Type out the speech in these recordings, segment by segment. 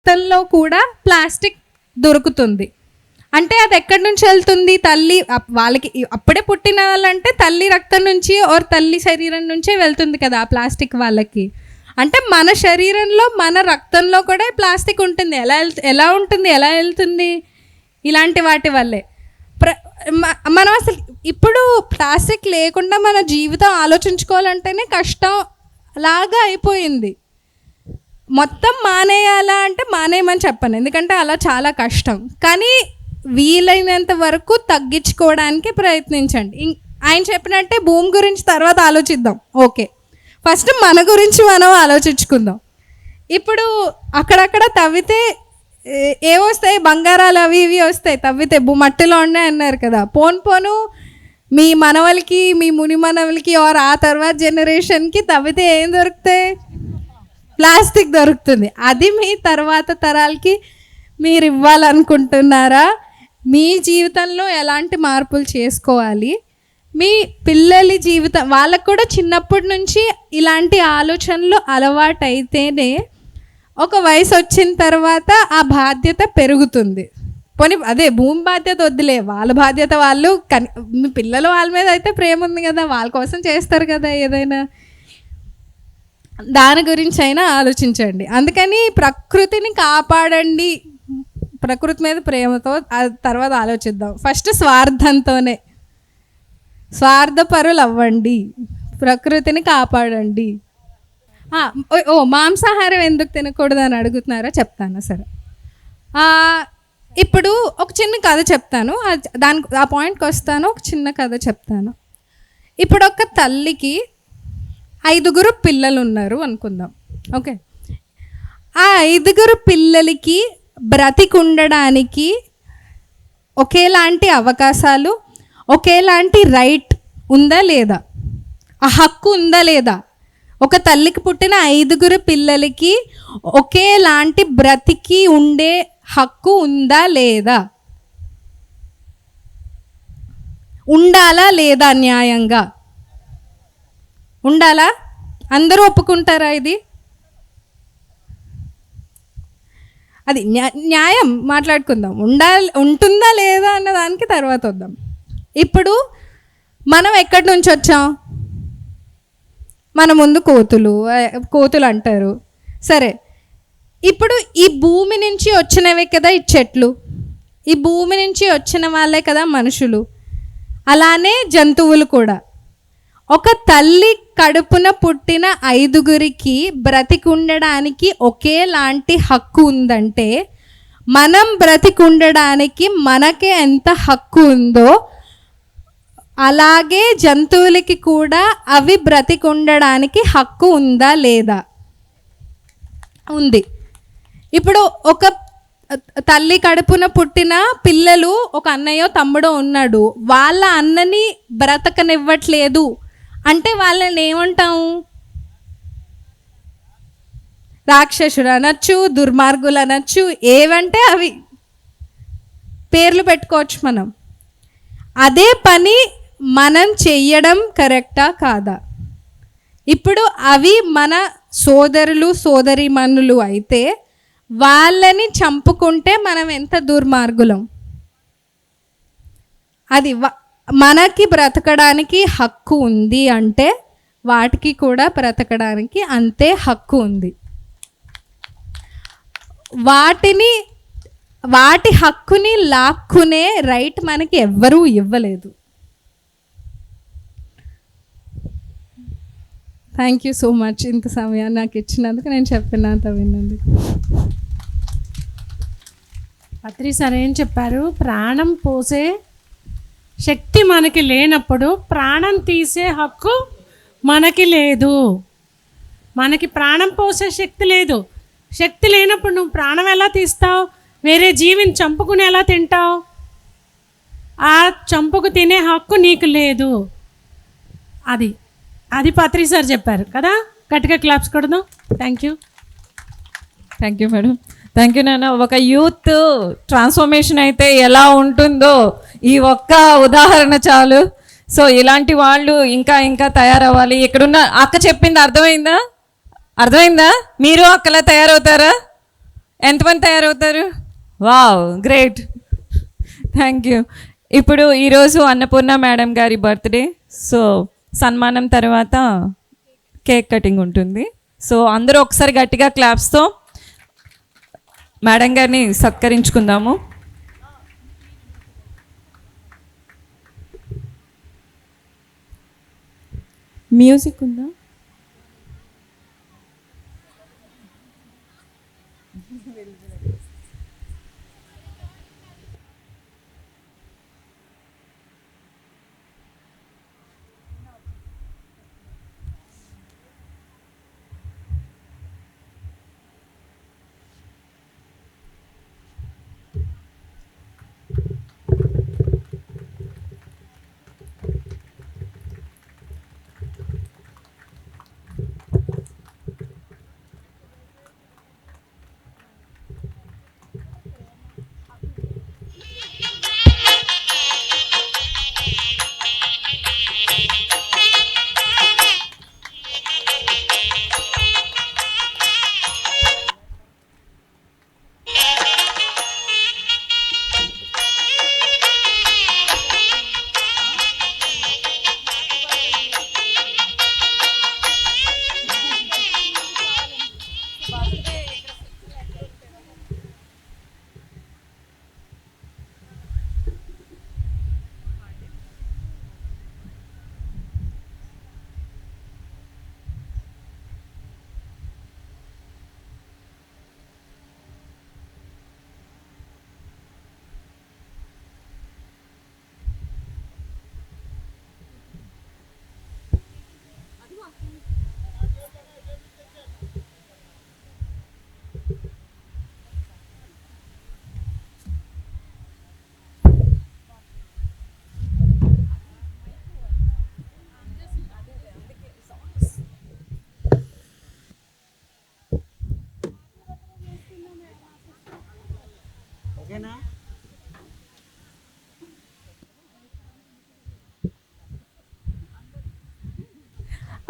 రక్తంలో కూడా ప్లాస్టిక్ దొరుకుతుంది. అంటే అది ఎక్కడి నుంచి వెళ్తుంది? తల్లి వాళ్ళకి అప్పుడే పుట్టిన వాళ్ళంటే తల్లి రక్తం నుంచి ఓర్ తల్లి శరీరం నుంచే వెళ్తుంది కదా ఆ ప్లాస్టిక్ వాళ్ళకి. అంటే మన శరీరంలో మన రక్తంలో కూడా ప్లాస్టిక్ ఉంటుంది. ఎలా ఉంటుంది, ఎలా వెళ్తుంది? ఇలాంటి వాటి వల్లే. మనం అసలు ఇప్పుడు ప్లాస్టిక్ లేకుండా మన జీవితం ఆలోచించుకోవాలంటేనే కష్టం లాగా అయిపోయింది. మొత్తం మానేయాలా అంటే మానేయమని చెప్పను, ఎందుకంటే అలా చాలా కష్టం. కానీ వీలైనంత వరకు తగ్గించుకోవడానికి ప్రయత్నించండి. ఆయన చెప్పినట్టే భూమి గురించి తర్వాత ఆలోచిద్దాం. ఓకే, ఫస్ట్ మన గురించి మనం ఆలోచించుకుందాం. ఇప్పుడు అక్కడక్కడ తవ్వితే ఏవొస్తాయి? బంగారాలు అవి ఇవి వస్తాయి తవ్వితే, మట్టిలో ఉన్నాయి అన్నారు కదా. పోను మీ మనవలకి, మీ ముని మనవలకి ఆర్ ఆ తర్వాత జనరేషన్కి తవ్వితే ఏం దొరుకుతాయి? ప్లాస్టిక్ దొరుకుతుంది. అది మీ తర్వాత తరాలకి మీరు ఇవ్వాలనుకుంటున్నారా? మీ జీవితంలో ఎలాంటి మార్పులు చేసుకోవాలి? మీ పిల్లల జీవితం వాళ్ళకు కూడా చిన్నప్పటి నుంచి ఇలాంటి ఆలోచనలు అలవాటైతేనే ఒక వయసు వచ్చిన తర్వాత ఆ బాధ్యత పెరుగుతుంది. పోనీ అదే భూమి బాధ్యత వద్దులే, వాళ్ళ బాధ్యత వాళ్ళు. మీ పిల్లలు వాళ్ళ మీద అయితే ప్రేమ ఉంది కదా, వాళ్ళ కోసం చేస్తారు కదా ఏదైనా, దాని గురించి అయినా ఆలోచించండి. అందుకని ప్రకృతిని కాపాడండి, ప్రకృతి మీద ప్రేమతో తర్వాత ఆలోచిద్దాం. ఫస్ట్ స్వార్థంతోనే, స్వార్థపరులు అవ్వండి, ప్రకృతిని కాపాడండి. మాంసాహారం ఎందుకు తినకూడదు అని అడుగుతున్నారా? చెప్తాను. సరే, ఇప్పుడు ఒక చిన్న కథ చెప్తాను, ఆ పాయింట్కి వస్తాను. ఒక చిన్న కథ చెప్తాను. ఇప్పుడు ఒక తల్లికి 5 పిల్లలు ఉన్నారు అనుకుందాం. ఓకే, ఆ 5 పిల్లలకి బ్రతికుండడానికి ఒకేలాంటి అవకాశాలు, ఒకేలాంటి రైట్ ఉందా లేదా? ఆ హక్కు ఉందా లేదా? ఒక తల్లికి పుట్టిన 5 పిల్లలకి ఒకేలాంటి బ్రతికి ఉండే హక్కు ఉందా లేదా? ఉండాలా లేదా? న్యాయంగా ఉండాలా? అందరూ ఒప్పుకుంటారా ఇది? అది న్యాయం మాట్లాడుకుందాం. ఉంటుందా లేదా అన్న దానికి తర్వాత వద్దాం. ఇప్పుడు మనం ఎక్కడి నుంచి వచ్చాం? మన ముందు కోతులు అంటారు. సరే, ఇప్పుడు ఈ భూమి నుంచి వచ్చినవే కదా ఈ చెట్లు, ఈ భూమి నుంచి వచ్చిన వాళ్ళే కదా మనుషులు. అలానే జంతువులు కూడా. ఒక తల్లి కడుపున పుట్టిన 5 బ్రతికుండడానికి ఒకేలాంటి హక్కు ఉందంటే, మనం బ్రతికుండడానికి మనకే ఎంత హక్కు ఉందో అలాగే జంతువులకి కూడా అవి బ్రతికుండడానికి హక్కు ఉందా లేదా? ఉంది. ఇప్పుడు ఒక తల్లి కడుపున పుట్టిన పిల్లలు, ఒక అన్నయ్యో తమ్ముడో ఉన్నాడు, వాళ్ళ అన్నని బ్రతకనివ్వట్లేదు అంటే వాళ్ళని ఏమంటాము? రాక్షసుడు అనొచ్చు, దుర్మార్గులు అనొచ్చు, ఏవంటే అవి పేర్లు పెట్టుకోవచ్చు మనం. అదే పని మనం చెయ్యడం కరెక్టా కాదా? ఇప్పుడు అవి మన సోదరులు సోదరీమణులు అయితే వాళ్ళని చంపుకుంటే మనం ఎంత దుర్మార్గులం? అది మనకి బ్రతకడానికి హక్కు ఉంది అంటే వాటికి కూడా బ్రతకడానికి అంతే హక్కు ఉంది. వాటి హక్కుని లాక్కునే రైట్ మనకి ఎవ్వరూ ఇవ్వలేదు. థ్యాంక్ యూ సో మచ్ ఇంత సమయాన్ని నాకు ఇచ్చినందుకు, నేను చెప్పినంత విన్నందుకు. పత్రి సార్ ఏం చెప్పారు? ప్రాణం పోసే శక్తి మనకి లేనప్పుడు ప్రాణం తీసే హక్కు మనకి లేదు. మనకి ప్రాణం పోసే శక్తి లేదు. శక్తి లేనప్పుడు నువ్వు ప్రాణం ఎలా తీస్తావు? వేరే జీవిని చంపుకుని ఎలా తింటావు? ఆ చంపుకు తినే హక్కు నీకు లేదు. అది పత్రి సార్ చెప్పారు కదా. గట్టిగా క్లాప్స్ కొడదాం. Thank you madam. Thank you నాన్న. ఒక యూత్ ట్రాన్స్ఫర్మేషన్ అయితే ఎలా ఉంటుందో ఈ ఒక్క ఉదాహరణ చాలు. సో ఇలాంటి వాళ్ళు ఇంకా ఇంకా తయారవ్వాలి. ఇక్కడున్న అక్క చెప్పింది అర్థమైందా? మీరు అక్కలా తయారవుతారా? ఎంతమంది తయారవుతారు? Wow, great, thank you. ఇప్పుడు ఈరోజు అన్నపూర్ణ మేడం గారి బర్త్డే. సో సన్మానం తర్వాత కేక్ కటింగ్ ఉంటుంది. సో అందరూ ఒకసారి గట్టిగా క్లాప్స్తో మేడం గారిని సత్కరించుకుందాము. మ్యూజిక్ ఉందా?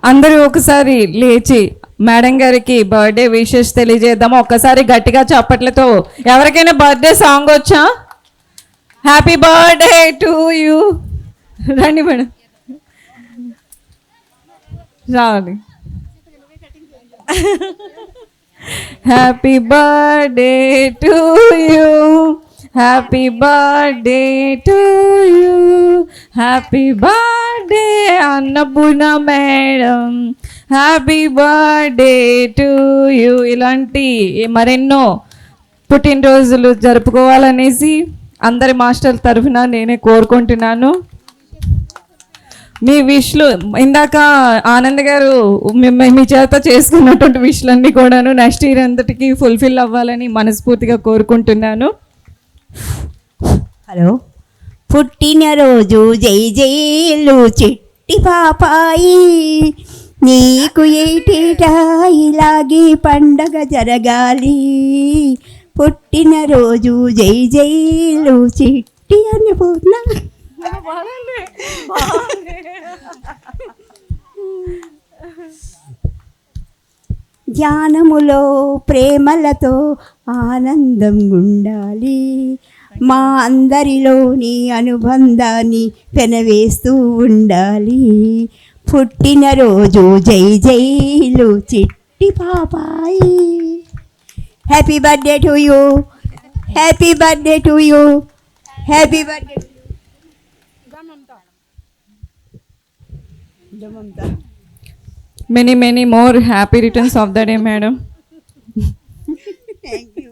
అందరూ ఒకసారి లేచి మేడం గారికి బర్త్డే విషెస్ తెలియజేద్దాము. ఒక్కసారి గట్టిగా చప్పట్లతో. ఎవరికైనా బర్త్డే సాంగ్ వచ్చా? Happy birthday to you. రండి మేడం, రావాలి. Happy birthday to you, happy birthday to you, happy birthday Annapurna madam, happy birthday to you. ఇలాంటి మరెన్నో పుట్టినరోజులు జరుపుకోవాలనేసి అందరి మాస్టర్ల తరఫున నేనే కోరుకుంటున్నాను. మీ విష్లు ఇందాక ఆనంద్ గారు మీ చేత చేసుకున్నటువంటి విష్లన్నీ కూడాను నెక్స్ట్ ఇయర్ అంతటికి ఫుల్ఫిల్ అవ్వాలని మనస్ఫూర్తిగా కోరుకుంటున్నాను. హలో, పుట్టినరోజు జై జైలు చిట్టి పాపాయి, నీకు ఏటేటా ఇలాగే పండగ జరగాలి. పుట్టినరోజు జై జైలు చిట్టి అన్నపూర్ణ. ధ్యానములో ప్రేమలతో ఆనందం ఉండాలి, మా అందరిలోని అనుబంధాన్ని పెనవేస్తూ ఉండాలి. పుట్టినరోజు జై జైలు చిట్టి పాపాయి. Happy birthday to you, happy birthday to you, happy birthday. Many, many more happy returns of the day, madam. Thank you.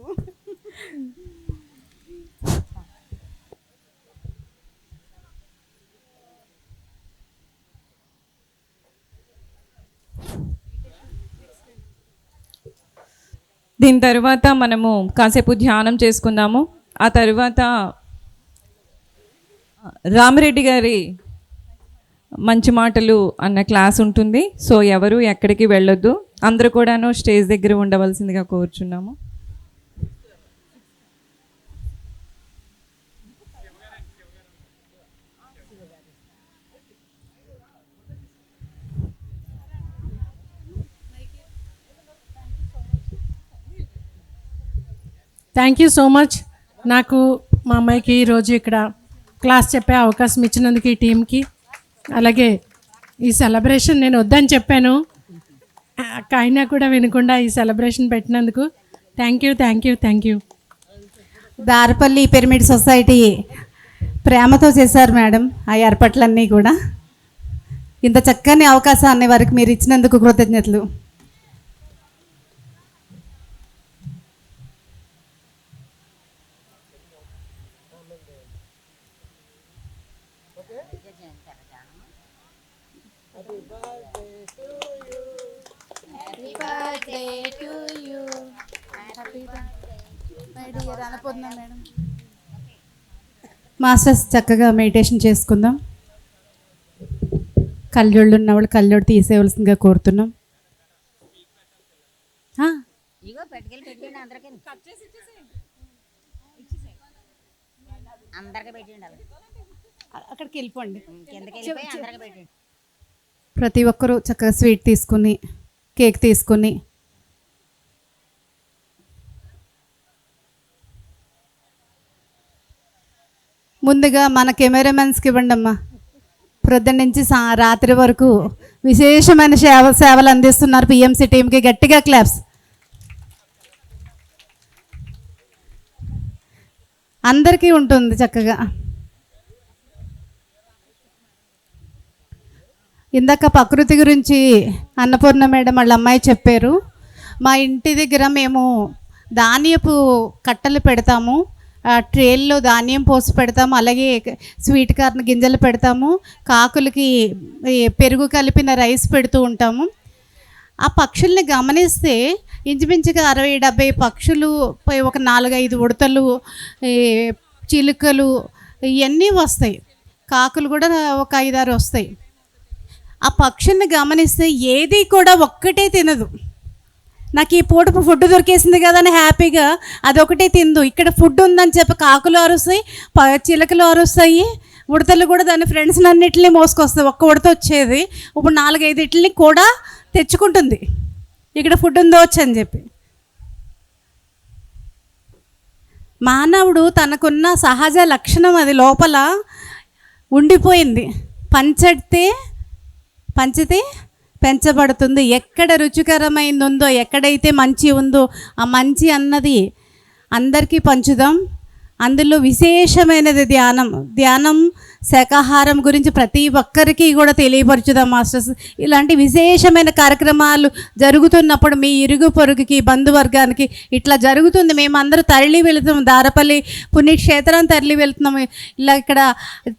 దీని తర్వాత మనము కాసేపు ధ్యానం చేసుకుందాము. ఆ తర్వాత రామిరెడ్డి గారి మంచి మాటలు అన్న క్లాస్ ఉంటుంది. సో ఎవరు ఎక్కడికి వెళ్ళొద్దు, అందరూ కూడాను స్టేజ్ దగ్గర ఉండవలసిందిగా కోరుచున్నాము. Thank you so much. నాకు మా అమ్మాయికి ఈరోజు ఇక్కడ క్లాస్ చెప్పే అవకాశం ఇచ్చినందుకు ఈ టీంకి, అలాగే ఈ సెలబ్రేషన్ నేను వద్దని చెప్పాను అయినా కూడా వినకుండా ఈ సెలబ్రేషన్ పెట్టినందుకు thank you. Darapalli pyramid society ప్రేమతో చేశారు మేడం ఆ ఏర్పాట్లన్నీ కూడా. ఇంత చక్కని అవకాశాన్ని వారికి మీరు ఇచ్చినందుకు కృతజ్ఞతలు. మాస్టర్స్ చక్కగా మెడిటేషన్ చేసుకుందాం. కళ్ళోళ్ళు ఉన్నవాళ్ళు కళ్ళోడు తీసేయవలసిందిగా కోరుతున్నాం. అక్కడికి వెళ్ళిపోండి. ప్రతి ఒక్కరూ చక్కగా స్వీట్ తీసుకుని కేక్ తీసుకుని ముందుగా మన కెమెరామెన్స్కి ఇవ్వండి అమ్మా. ప్రొద్దున నుంచి రాత్రి వరకు విశేషమైన సేవలు అందిస్తున్నారు పిఎంసి టీంకి. గట్టిగా క్లాప్స్. అందరికీ ఉంటుంది చక్కగా. ఇందాక ప్రకృతి గురించి అన్నపూర్ణ మేడం వాళ్ళ అమ్మాయి చెప్పారు. మా ఇంటి దగ్గర మేము ధాన్యపు కట్టలు పెడతాము, ట్రేల్లో ధాన్యం పోసి పెడతాము, అలాగే స్వీట్ కార్న్ గింజలు పెడతాము, కాకులకి పెరుగు కలిపిన రైస్ పెడుతూ ఉంటాము. ఆ పక్షుల్ని గమనిస్తే ఇంచుమించుగా 60-70 పక్షులు, ఒక 4-5 ఉడతలు, చిలుకలు ఇవన్నీ వస్తాయి. కాకులు కూడా ఒక 5-6 వస్తాయి. ఆ పక్షుల్ని గమనిస్తే ఏది కూడా ఒక్కటే తినదు. నాకు ఈ పూట ఫుడ్ దొరికేసింది కదా అని హ్యాపీగా అదొకటే తిందు. ఇక్కడ ఫుడ్ ఉందని చెప్పి కాకులు అరుస్తాయి, చిలకలు అరుస్తాయి, ఉడతలు కూడా దాని ఫ్రెండ్స్ అన్నిటిని మోసుకొస్తాయి. ఒక్క ఉడత వచ్చేది ఇప్పుడు 4-5 ఇట్లని కూడా తెచ్చుకుంటుంది ఇక్కడ ఫుడ్ ఉందో వచ్చని చెప్పి. మానవుడు తనకున్న సహజ లక్షణం అది లోపల ఉండిపోయింది. పంచితే పెంచబడుతుంది. ఎక్కడ రుచికరమైంది ఉందో, ఎక్కడైతే మంచి ఉందో ఆ మంచి అన్నది అందరికీ పంచుదాం. అందులో విశేషమైనది ధ్యానం శాకాహారం గురించి ప్రతి ఒక్కరికి కూడా తెలియపరచుదాం మాస్టర్స్. ఇలాంటి విశేషమైన కార్యక్రమాలు జరుగుతున్నప్పుడు మీ ఇరుగు పొరుగుకి బంధువర్గానికి ఇట్లా జరుగుతుంది. మేమందరూ తరలి వెళుతాం, దారపల్లి పుణ్యక్షేత్రాన్ని తరలి వెళ్తున్నాము. ఇలా ఇక్కడ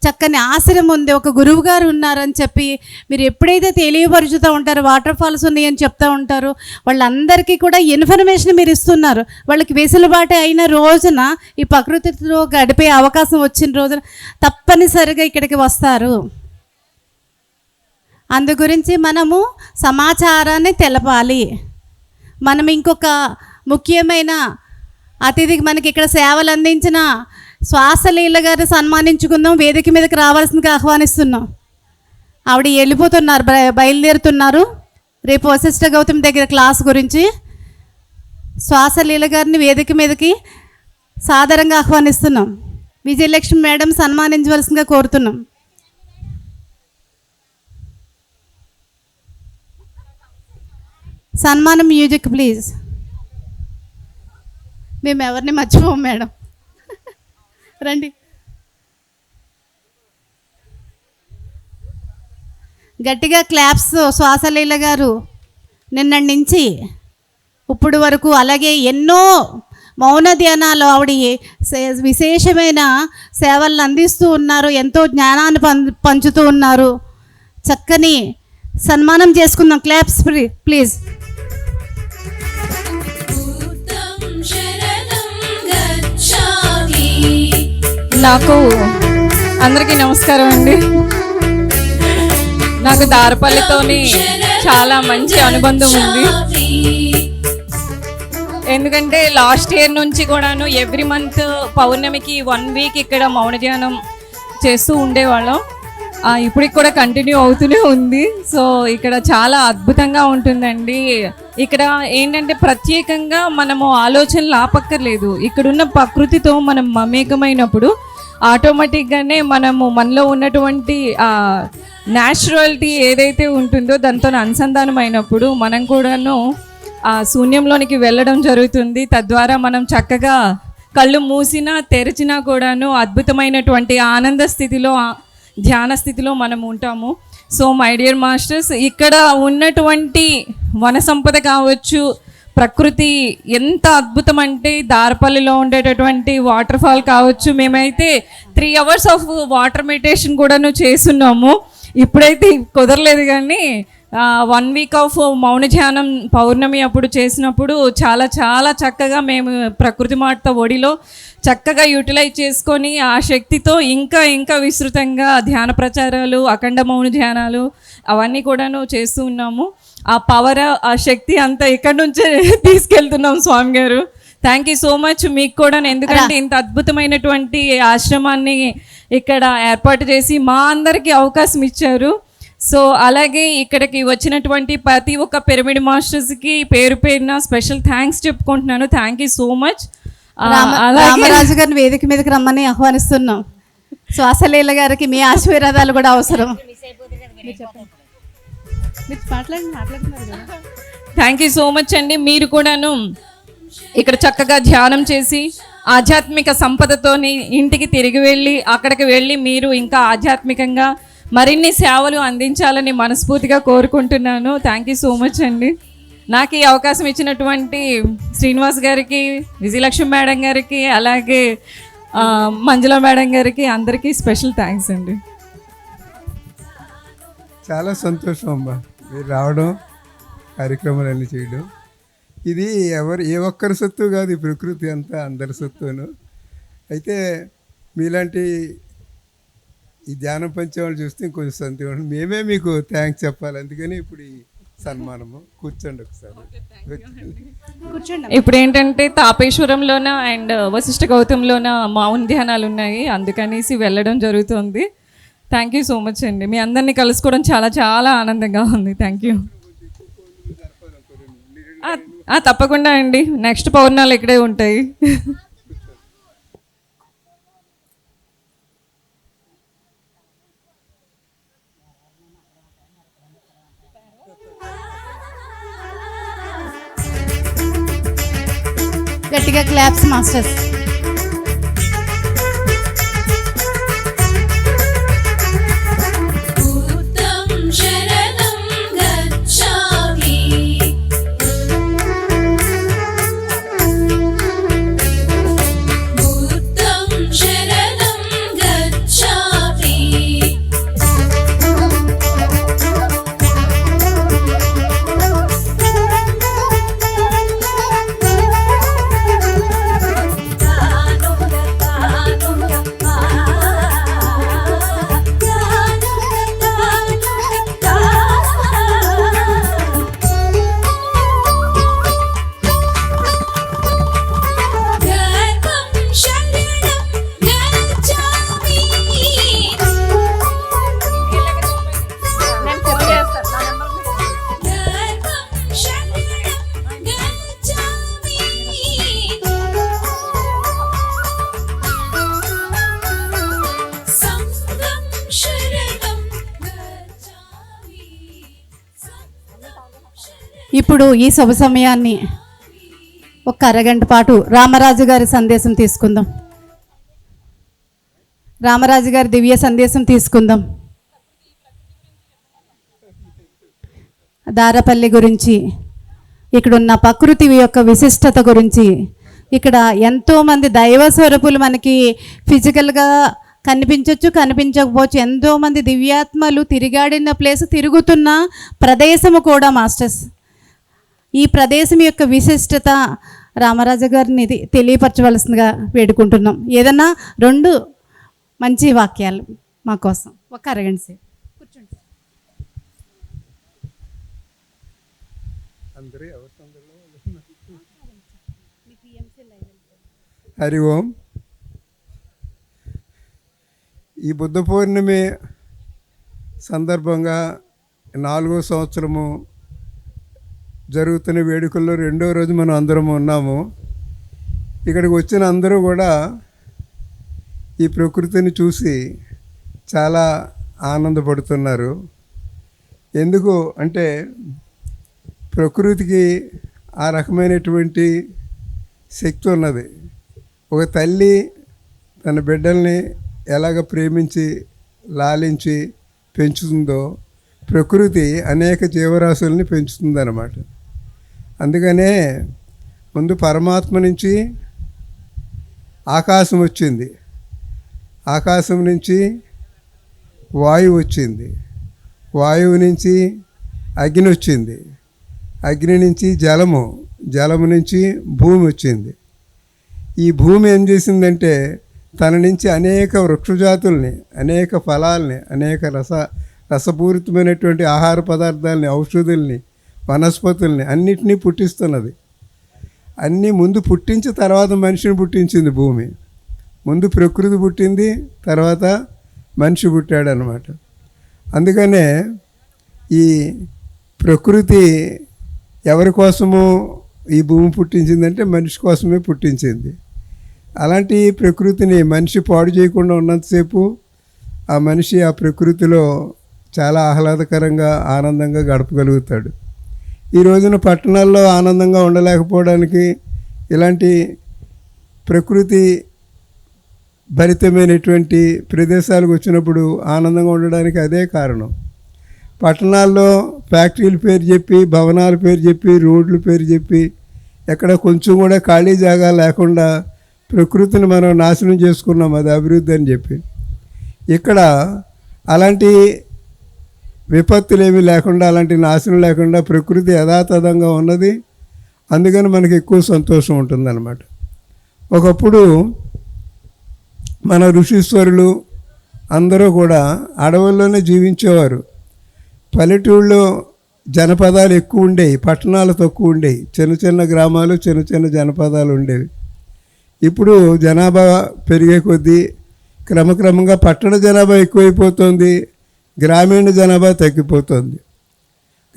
చక్కని ఆశ్రమం ఉంది, ఒక గురువు గారు ఉన్నారని చెప్పి మీరు ఎప్పుడైతే తెలియపరుచుతూ ఉంటారో, వాటర్ ఫాల్స్ ఉన్నాయని చెప్తూ ఉంటారు, వాళ్ళందరికీ కూడా ఇన్ఫర్మేషన్ మీరు ఇస్తున్నారు. వాళ్ళకి వెసులుబాటు అయిన రోజున ఈ ప్రకృతితో గడిపే అవకాశం వచ్చిన రోజున తప్పనిసరిగా ఇక్కడికి వస్తారు. అందు గురించి మనము సమాచారాన్ని తెలపాలి. మనం ఇంకొక ముఖ్యమైన అతిథికి మనకి ఇక్కడ సేవలు అందించిన శ్వాసలీల గారిని సన్మానించుకుందాం. వేదిక మీదకి రావాల్సిందిగా ఆహ్వానిస్తున్నాం. ఆవిడ వెళ్ళిపోతున్నారు, బయలుదేరుతున్నారు రేపు వశిష్ఠ గౌతమ్ దగ్గర క్లాస్ గురించి. శ్వాసలీల గారిని వేదిక మీదకి సాదరంగా ఆహ్వానిస్తున్నాం. విజయలక్ష్మి మేడం సన్మానించవలసిందిగా కోరుతున్నాం. సన్మానం మ్యూజిక్ ప్లీజ్. మేము ఎవరిని మర్చిపోం మేడం. రండి. గట్టిగా క్లాప్స్. శ్వాసలీల గారు నిన్నటి నుంచి ఇప్పుడు వరకు, అలాగే ఎన్నో మౌన ధ్యానాలు ఆవిడ విశేషమైన సేవలను అందిస్తూ ఉన్నారు, ఎంతో జ్ఞానాన్ని పంచుతూ ఉన్నారు. చక్కని సన్మానం చేసుకుందాం. Claps please. నాకు అందరికీ నమస్కారం అండి. నాకు దారపల్లితోని చాలా మంచి అనుబంధం ఉంది. ఎందుకంటే లాస్ట్ ఇయర్ నుంచి కూడాను ఎవ్రీ మంత్ పౌర్ణమికి 1 వీక్ ఇక్కడ మౌన ధ్యానం చేస్తూ ఉండేవాళ్ళం. ఇప్పటికి కూడా కంటిన్యూ అవుతూనే ఉంది. సో ఇక్కడ చాలా అద్భుతంగా ఉంటుందండి. ఇక్కడ ఏంటంటే ప్రత్యేకంగా మనము ఆలోచనలు ఆపక్కర్లేదు. ఇక్కడున్న ప్రకృతితో మనం మమేకమైనప్పుడు ఆటోమేటిక్గానే మనలో ఉన్నటువంటి న్యాచురాలిటీ ఏదైతే ఉంటుందో దాంతో అనుసంధానం అయినప్పుడు మనం కూడాను ఆ శూన్యంలోనికి వెళ్ళడం జరుగుతుంది. తద్వారా మనం చక్కగా కళ్ళు మూసినా తెరిచినా కూడాను అద్భుతమైనటువంటి ఆనంద స్థితిలో, ధ్యాన స్థితిలో మనం ఉంటాము. సో మై డియర్ మాస్టర్స్, ఇక్కడ ఉన్నటువంటి వన సంపద కావచ్చు, ప్రకృతి ఎంత అద్భుతం అంటే దారపల్లిలో ఉండేటటువంటి వాటర్ ఫాల్ కావచ్చు. మేమైతే 3 hours ఆఫ్ వాటర్ మెడిటేషన్ కూడాను చేస్తున్నాము. ఇప్పుడైతే కుదరలేదు, కానీ 1 week ఆఫ్ మౌన ధ్యానం పౌర్ణమి అప్పుడు చేసినప్పుడు చాలా చాలా చక్కగా మేము ప్రకృతి మాత ఒడిలో చక్కగా యూటిలైజ్ చేసుకొని ఆ శక్తితో ఇంకా ఇంకా విస్తృతంగా ధ్యాన ప్రచారాలు, అఖండ మౌన ధ్యానాలు అవన్నీ కూడాను చేస్తూ ఉన్నాము. ఆ పవర్, ఆ శక్తి అంతా ఇక్కడ నుంచే తీసుకెళ్తున్నాం స్వామి గారు. థ్యాంక్ యూ సో మచ్ మీకు కూడా, ఎందుకంటే ఇంత అద్భుతమైనటువంటి ఆశ్రమాన్ని ఇక్కడ ఏర్పాటు చేసి మా అందరికీ అవకాశం ఇచ్చారు. సో అలాగే ఇక్కడికి వచ్చినటువంటి ప్రతి ఒక్క పిరమిడ్ మాస్టర్స్కి పేరు పేరున స్పెషల్ థ్యాంక్స్ చెప్పుకుంటున్నాను. Thank you so much. Ramaraju గారిని వేదిక మీదకి రమ్మని ఆహ్వానిస్తున్నాం. శ్వాసలీల గారికి మీ ఆశీర్వాదాలు కూడా అవసరం. థ్యాంక్ యూ సో మచ్ అండి. మీరు కూడాను ఇక్కడ చక్కగా ధ్యానం చేసి ఆధ్యాత్మిక సంపదతోని ఇంటికి తిరిగి వెళ్ళి అక్కడికి వెళ్ళి మీరు ఇంకా ఆధ్యాత్మికంగా మరిన్ని సేవలు అందించాలని మనస్ఫూర్తిగా కోరుకుంటున్నాను. థ్యాంక్ యూ సో మచ్ అండి. నాకు ఈ అవకాశం ఇచ్చినటువంటి శ్రీనివాస్ గారికి, విజయలక్ష్మి మేడం గారికి, అలాగే మంజుల మేడం గారికి అందరికీ స్పెషల్ థ్యాంక్స్ అండి. చాలా సంతోషం అమ్మా మీరు రావడం, కార్యక్రమాలన్నీ చేయడం. ఇది ఏ ఒక్కరి సొత్తు కాదు, ఈ ప్రకృతి అంతా అందరి సొత్తును. అయితే మీలాంటి ఈ ధ్యానం పంచేవాళ్ళు చూస్తే ఇంకొంచెం సంతోషం. మేమే మీకు థ్యాంక్స్ చెప్పాలి, అందుకని ఇప్పుడు ఈ సన్మానము. కూర్చోండి ఒకసారి. ఇప్పుడు ఏంటంటే తాపేశ్వరంలోన అండ్ వశిష్ఠ గౌతంలోన మౌన ధ్యానాలు ఉన్నాయి, అందుకనేసి వెళ్ళడం జరుగుతుంది. థ్యాంక్ యూ సో మచ్ అండి. మీ అందరినీ కలుసుకోవడం చాలా చాలా ఆనందంగా ఉంది. Thank you. తప్పకుండా అండి, నెక్స్ట్ పౌర్ణాలు ఇక్కడే ఉంటాయి. గట్టిగా క్లాప్స్ మాస్టర్స్. ఇప్పుడు ఈ శుభ సమయాన్ని ఒక అరగంట పాటు రామరాజు గారి సందేశం తీసుకుందాం. రామరాజు గారి దివ్య సందేశం తీసుకుందాం. దారపల్లి గురించి, ఇక్కడున్న ప్రకృతి యొక్క విశిష్టత గురించి, ఇక్కడ ఎంతోమంది దైవ స్వరూపులు మనకి ఫిజికల్గా కనిపించవచ్చు, కనిపించకపోవచ్చు. ఎంతోమంది దివ్యాత్మలు తిరిగాడిన ప్లేస్, తిరుగుతున్న ప్రదేశము కూడా మాస్టర్స్. ఈ ప్రదేశం యొక్క విశిష్టత రామరాజు గారిని తెలియపరచవలసిందిగా వేడుకుంటున్నాం. ఏదన్నా 2 మంచి వాక్యాలు మా కోసం ఒక అరగంట సేపు కూర్చోండి. హరి ఓం. ఈ బుద్ధ పౌర్ణమి సందర్భంగా 4వ సంవత్సరము జరుగుతున్న వేడుకల్లో రెండో రోజు మనం అందరం ఉన్నాము. ఇక్కడికి వచ్చిన అందరూ కూడా ఈ ప్రకృతిని చూసి చాలా ఆనందపడుతున్నారు. ఎందుకు అంటే ప్రకృతికి ఆ రకమైనటువంటి శక్తి ఉన్నది. ఒక తల్లి తన బిడ్డల్ని ఎలాగ ప్రేమించి లాలించి పెంచుతుందో ప్రకృతి అనేక జీవరాశుల్ని పెంచుతుందన్నమాట. అందుకనే ముందు పరమాత్మ నుంచి ఆకాశం వచ్చింది, ఆకాశం నుంచి వాయువు వచ్చింది, వాయువు నుంచి అగ్ని వచ్చింది, అగ్ని నుంచి జలము, జలము నుంచి భూమి వచ్చింది. ఈ భూమి ఏం చేసిందంటే తన నుంచి అనేక వృక్షజాతుల్ని, అనేక ఫలాల్ని, అనేక రసపూరితమైనటువంటి ఆహార పదార్థాలని, ఔషధుల్ని, వనస్పతుల్ని అన్నిటినీ పుట్టిస్తున్నది. అన్నీ ముందు పుట్టించి తర్వాత మనిషిని పుట్టించింది భూమి. ముందు ప్రకృతి పుట్టింది, తర్వాత మనిషి పుట్టాడనమాట. అందుకనే ఈ ప్రకృతి ఎవరి కోసము ఈ భూమి పుట్టించిందంటే మనిషి కోసమే పుట్టించింది. అలాంటి ప్రకృతిని మనిషి పాడు చేయకుండా ఉన్నంతసేపు ఆ మనిషి ఆ ప్రకృతిలో చాలా ఆహ్లాదకరంగా ఆనందంగా గడపగలుగుతాడు. ఈ రోజున పట్టణాల్లో ఆనందంగా ఉండలేకపోవడానికి ఇలాంటి ప్రకృతి భరితమైనటువంటి ప్రదేశాలకు వచ్చినప్పుడు ఆనందంగా ఉండడానికి అదే కారణం. పట్టణాల్లో ఫ్యాక్టరీల పేరు చెప్పి, భవనాల పేరు చెప్పి, రోడ్ల పేరు చెప్పి ఎక్కడ కొంచెం కూడా ఖాళీ జాగా లేకుండా ప్రకృతిని మనం నాశనం చేసుకున్నాం, అది అభివృద్ధి అని చెప్పి. ఇక్కడ అలాంటి విపత్తులు ఏమీ లేకుండా, అలాంటి నాశనం లేకుండా ప్రకృతి యథాతథంగా ఉన్నది. అందుకని మనకి ఎక్కువ సంతోషం ఉంటుందన్నమాట. ఒకప్పుడు మన ఋషీశ్వరులు అందరూ కూడా అడవుల్లోనే జీవించేవారు. పల్లెటూళ్ళలో జనపదాలు ఎక్కువ ఉండేవి, పట్టణాలు తక్కువ ఉండేవి. చిన్న చిన్న గ్రామాలు, చిన్న చిన్న జనపదాలు ఉండేవి. ఇప్పుడు జనాభా పెరిగే కొద్దీ క్రమక్రమంగా పట్టణ జనాభా ఎక్కువైపోతుంది, గ్రామీణ జనాభా తగ్గిపోతుంది.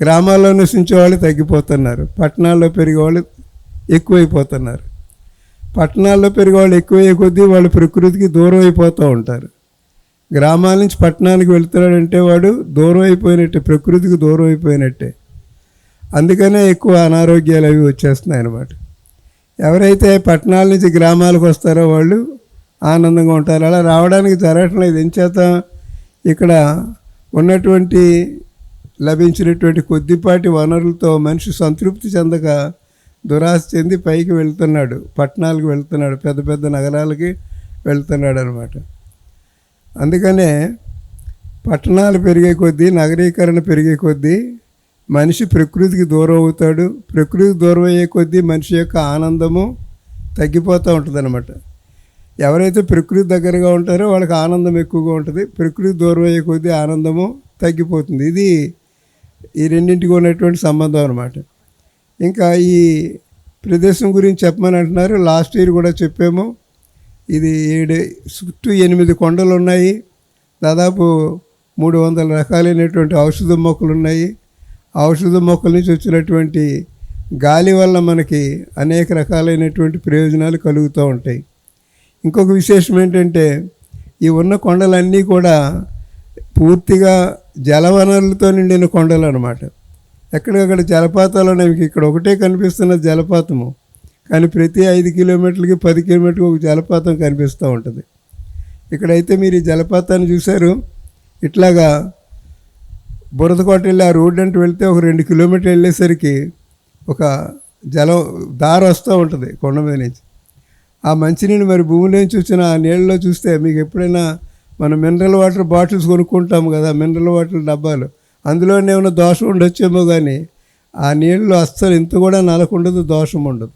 గ్రామాల్లో నివసించే వాళ్ళు తగ్గిపోతున్నారు, పట్టణాల్లో పెరిగే వాళ్ళు ఎక్కువైపోతున్నారు. పట్టణాల్లో పెరిగే వాళ్ళు ఎక్కువయ్యే కొద్దీ వాళ్ళు ప్రకృతికి దూరం అయిపోతూ ఉంటారు. గ్రామాల నుంచి పట్టణానికి వెళ్తున్నాడంటే వాడు దూరం అయిపోయినట్టే, ప్రకృతికి దూరం అయిపోయినట్టే. అందుకనే ఎక్కువ అనారోగ్యాలు అవి వచ్చేస్తున్నాయి అన్నమాట. ఎవరైతే పట్టణాల నుంచి గ్రామాలకు వస్తారో వాళ్ళు ఆనందంగా ఉంటారు. అలా రావడానికి జరగటం లేదు. ఎంచేత ఇక్కడ ఉన్నటువంటి లభించినటువంటి కొద్దిపాటి వనరులతో మనిషి సంతృప్తి చెందక దురాశ చెంది పైకి వెళ్తున్నాడు, పట్టణాలకు వెళ్తున్నాడు, పెద్ద పెద్ద నగరాలకి వెళ్తున్నాడు అనమాట. అందుకనే పట్టణాలు పెరిగే కొద్దీ, నగరీకరణ పెరిగే కొద్దీ మనిషి ప్రకృతికి దూరం అవుతాడు. ప్రకృతికి దూరం అయ్యే కొద్దీ మనిషి యొక్క ఆనందము తగ్గిపోతూ ఉంటుంది అనమాట. ఎవరైతే ప్రకృతి దగ్గరగా ఉంటారో వాళ్ళకి ఆనందం ఎక్కువగా ఉంటుంది. ప్రకృతి దూరం అయ్యే కొద్దీ ఆనందము తగ్గిపోతుంది. ఇది ఈ రెండింటికి ఉన్నటువంటి సంబంధం అనమాట. ఇంకా ఈ ప్రదేశం గురించి చెప్పమని అంటున్నారు. లాస్ట్ ఇయర్ కూడా చెప్పాము. ఇది 7-8 కొండలు ఉన్నాయి. దాదాపు 300 రకాలైనటువంటి ఔషధ మొక్కలు ఉన్నాయి. ఔషధ మొక్కల నుంచి వచ్చినటువంటి గాలి వల్ల మనకి అనేక రకాలైనటువంటి ప్రయోజనాలు కలుగుతూ ఉంటాయి. ఇంకొక విశేషం ఏంటంటే ఈ ఉన్న కొండలన్నీ కూడా పూర్తిగా జలవనరులతో నిండిన కొండలు అన్నమాట. ఎక్కడికక్కడ జలపాతాలు ఉన్నాయి. ఇక్కడ ఒకటే కనిపిస్తున్న జలపాతము, కానీ ప్రతి 5 కిలోమీటర్లకి 10 కిలోమీటర్కి ఒక జలపాతం కనిపిస్తూ ఉంటుంది. ఇక్కడైతే మీరు ఈ జలపాతాన్ని చూశారు. ఇట్లాగా బురదకోట వెళ్ళి ఆ రోడ్డు అంటే వెళ్తే ఒక 2 కిలోమీటర్లు వెళ్ళేసరికి ఒక జలం దారి వస్తూ ఉంటుంది కొండ మీద నుంచి. ఆ మంచినీళ్ళు మరి భూమి నుంచి వచ్చిన ఆ నీళ్ళలో చూస్తే మీకు ఎప్పుడైనా మనం మినరల్ వాటర్ బాటిల్స్ కొనుక్కుంటాము కదా, మినరల్ వాటర్ డబ్బాలు, అందులోనే ఏమైనా దోషం ఉండొచ్చేమో, కానీ ఆ నీళ్ళు అస్సలు ఇంత కూడా నలకుండదు, దోషం ఉండదు.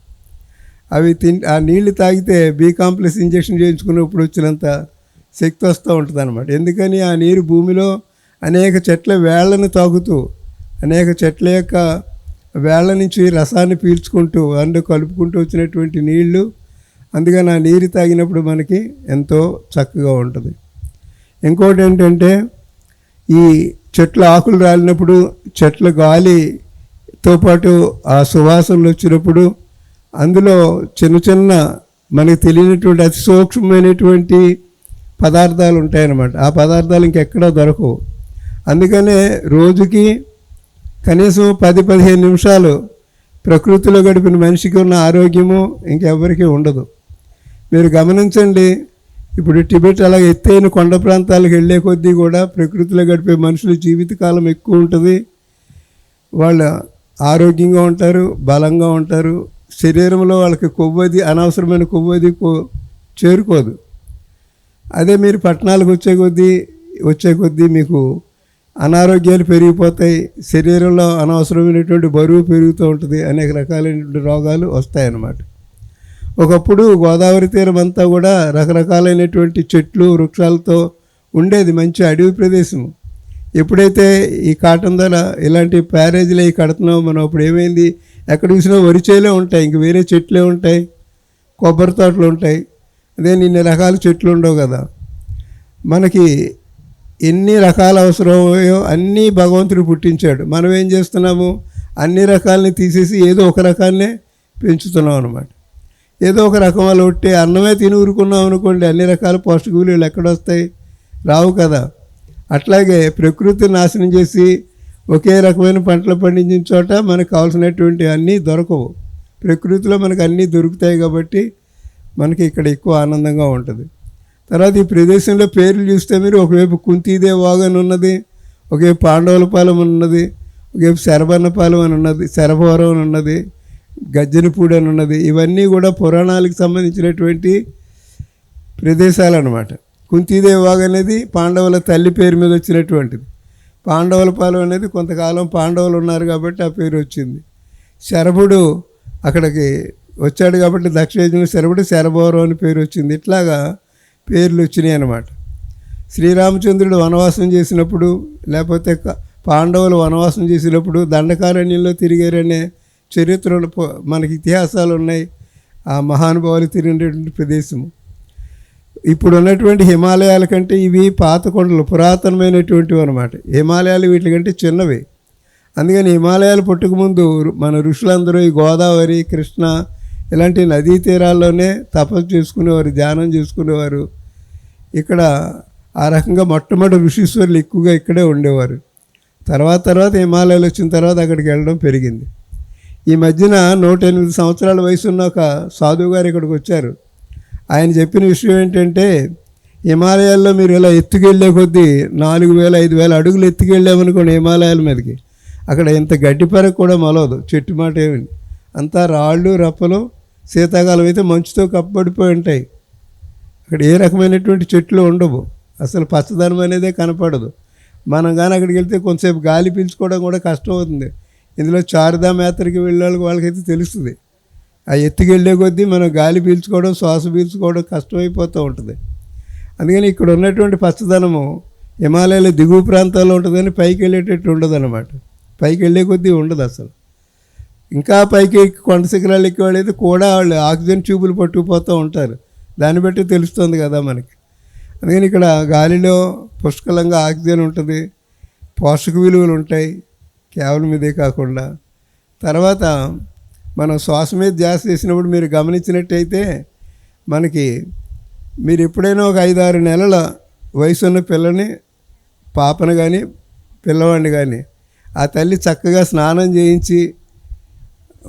అవి ఆ నీళ్లు తాగితే బి కాంప్లెక్స్ ఇంజెక్షన్ చేయించుకున్నప్పుడు వచ్చినంత శక్తి వస్తూ ఉంటుంది అనమాట. ఎందుకని ఆ నీరు భూమిలో అనేక చెట్ల వేళ్ళని తాగుతూ, అనేక చెట్ల యొక్క వేళ్ళ నుంచి రసాన్ని పీల్చుకుంటూ అందులో కలుపుకుంటూ వచ్చినటువంటి నీళ్లు. అందుకని ఆ నీరు తాగినప్పుడు మనకి ఎంతో చక్కగా ఉంటుంది. ఇంకోటి ఏంటంటే ఈ చెట్ల ఆకులు రాలినప్పుడు చెట్ల గాలి తో పాటు ఆ సువాసనలు వచ్చినప్పుడు అందులో చిన్న చిన్న మనకి తెలియనటువంటి అతి సూక్ష్మమైనటువంటి పదార్థాలు ఉంటాయన్నమాట. ఆ పదార్థాలు ఇంకెక్కడా దొరకవు. అందుకనే రోజుకి కనీసం 10-15 నిమిషాలు ప్రకృతిలో గడిపిన మనిషికి ఉన్న ఆరోగ్యము ఇంకెవరికీ ఉండదు. మీరు గమనించండి, ఇప్పుడు టిబెట్ అలా ఎత్తైన కొండ ప్రాంతాలకు వెళ్ళే కొద్దీ కూడా ప్రకృతిలో గడిపే మనుషుల జీవితకాలం ఎక్కువ ఉంటుంది. వాళ్ళు ఆరోగ్యంగా ఉంటారు, బలంగా ఉంటారు. శరీరంలో వాళ్ళకి కొవ్వది, అనవసరమైన కొవ్వది చేరుకోదు. అదే మీరు పట్టణాలకు వచ్చే కొద్దీ మీకు అనారోగ్యాలు పెరిగిపోతాయి, శరీరంలో అనవసరమైనటువంటి బరువు పెరుగుతూ ఉంటుంది, అనేక రకాలైనటువంటి రోగాలు వస్తాయన్నమాట. ఒకప్పుడు గోదావరి తీరం అంతా కూడా రకరకాలైనటువంటి చెట్లు వృక్షాలతో ఉండేది, మంచి అడవి ప్రదేశం. ఎప్పుడైతే ఈ కాటన్ ధర ఇలాంటి ప్యారేజీలు అవి కడుతున్నామో మనం, అప్పుడు ఏమైంది, ఎక్కడ చూసినా వరి చేలే ఉంటాయి, ఇంక వేరే చెట్లే ఉంటాయి, కొబ్బరి తోటలు ఉంటాయి, అదే ఇన్ని రకాల చెట్లు ఉండవు కదా. మనకి ఎన్ని రకాల అవసరమో అన్నీ భగవంతుడు పుట్టించాడు. మనం ఏం చేస్తున్నాము, అన్ని రకాలని తీసేసి ఏదో ఒక రకాన్నే పెంచుతున్నాం అన్నమాట. ఏదో ఒక రకం వల్ల ఒట్టి అన్నమే తిని ఊరుకున్నాం అనుకోండి, అన్ని రకాల పౌష్టిక విలువలు ఎక్కడొస్తాయి, రావు కదా. అట్లాగే ప్రకృతి నాశనం చేసి ఒకే రకమైన పంటలు పండించిన చోట మనకు కావాల్సినటువంటి అన్నీ దొరకవు. ప్రకృతిలో మనకు అన్నీ దొరుకుతాయి కాబట్టి మనకి ఇక్కడ ఎక్కువ ఆనందంగా ఉంటుంది. తర్వాత ఈ ప్రదేశంలో పేర్లు చూస్తే మీరు ఒకవైపు కుంతీదేవి వాగు అని ఉన్నది, ఒకవైపు పాండవులపాలెం అని ఉన్నది, ఒకవైపు శరభన్నపాలెం అని ఉన్నది, శరభవరం అని ఉన్నది, గజ్జనపూడి అని ఉన్నది. ఇవన్నీ కూడా పురాణాలకు సంబంధించినటువంటి ప్రదేశాలు అన్నమాట. కుంతీదేవి వాగు అనేది పాండవుల తల్లి పేరు మీద వచ్చినటువంటిది. పాండవులపాలెం అనేది కొంతకాలం పాండవులు ఉన్నారు కాబట్టి ఆ పేరు వచ్చింది. శరభుడు అక్కడికి వచ్చాడు కాబట్టి దక్షిణ శరభుడు శరభవరం అని పేరు వచ్చింది. ఇట్లాగా పేర్లు వచ్చినాయి అన్నమాట. శ్రీరామచంద్రుడు వనవాసం చేసినప్పుడు, లేకపోతే పాండవులు వనవాసం చేసినప్పుడు దండకారణ్యంలో తిరిగారనే చరిత్రలు మనకి ఇతిహాసాలు ఉన్నాయి. ఆ మహానుభావులు తిరిగినటువంటి ప్రదేశము. ఇప్పుడు ఉన్నటువంటి హిమాలయాల కంటే ఇవి పాత కొండలు, పురాతనమైనటువంటివి అన్నమాట. హిమాలయాలు వీటికంటే చిన్నవి. అందుకని హిమాలయాలు పుట్టకముందు మన ఋషులందరూ ఈ గోదావరి, కృష్ణ ఇలాంటి నదీ తీరాల్లోనే తపస్సు చేసుకునేవారు, ధ్యానం చేసుకునేవారు. ఇక్కడ ఆ రకంగా మొట్టమొదటి ఋషీశ్వరులు ఎక్కువగా ఇక్కడే ఉండేవారు. తర్వాత హిమాలయాలు వచ్చిన తర్వాత అక్కడికి వెళ్ళడం పెరిగింది. ఈ మధ్యన 108 సంవత్సరాల వయసున్న ఒక సాధువు గారు ఇక్కడికి వచ్చారు. ఆయన చెప్పిన విషయం ఏంటంటే, హిమాలయాల్లో మీరు ఇలా ఎత్తుకెళ్ళే కొద్దీ 4000-5000 అడుగులు ఎత్తుకెళ్ళామనుకోండి హిమాలయాల మీదకి, అక్కడ ఇంత గడ్డి పరకు కూడా మొలవదు, చెట్టు మాట ఏమి, అంతా రాళ్ళు రప్పలు. శీతాకాలం అయితే మంచుతో కప్పబడిపోయి ఉంటాయి. అక్కడ ఏ రకమైనటువంటి చెట్లు ఉండవు, అసలు పచ్చదనం అనేదే కనపడదు. మనం కానీ అక్కడికి వెళ్తే కొంతసేపు గాలి పీల్చుకోవడం కూడా కష్టం అవుతుంది. ఇందులో చారుధామ యాత్రకి వెళ్ళే వాళ్ళకైతే తెలుస్తుంది. ఆ ఎత్తుకెళ్ళే కొద్దీ మనం గాలి పీల్చుకోవడం, శ్వాస పీల్చుకోవడం కష్టమైపోతూ ఉంటుంది. అందుకని ఇక్కడ ఉన్నటువంటి పచ్చదనము హిమాలయాల దిగువ ప్రాంతాల్లో ఉంటుందని పైకి వెళ్ళేటట్టు ఉండదు అన్నమాట. పైకి వెళ్ళే కొద్దీ ఉండదు అసలు. ఇంకా పైకి కొండ శిఖరాలు ఎక్కేవాళ్ళైతే కూడా వాళ్ళు ఆక్సిజన్ ట్యూబులు పట్టుకుపోతూ ఉంటారు. దాన్ని బట్టి తెలుస్తుంది కదా మనకి. అందుకని ఇక్కడ గాలిలో పుష్కలంగా ఆక్సిజన్ ఉంటుంది, పోషక విలువలు ఉంటాయి కేవలం ఇదే కాకుండా. తర్వాత మనం శ్వాస మీద ధ్యాస చేసినప్పుడు మీరు గమనించినట్టయితే మనకి, మీరు ఎప్పుడైనా ఒక 5-6 నెలల వయసు ఉన్న పిల్లని, పాపను కానీ పిల్లవాడిని కానీ ఆ తల్లి చక్కగా స్నానం చేయించి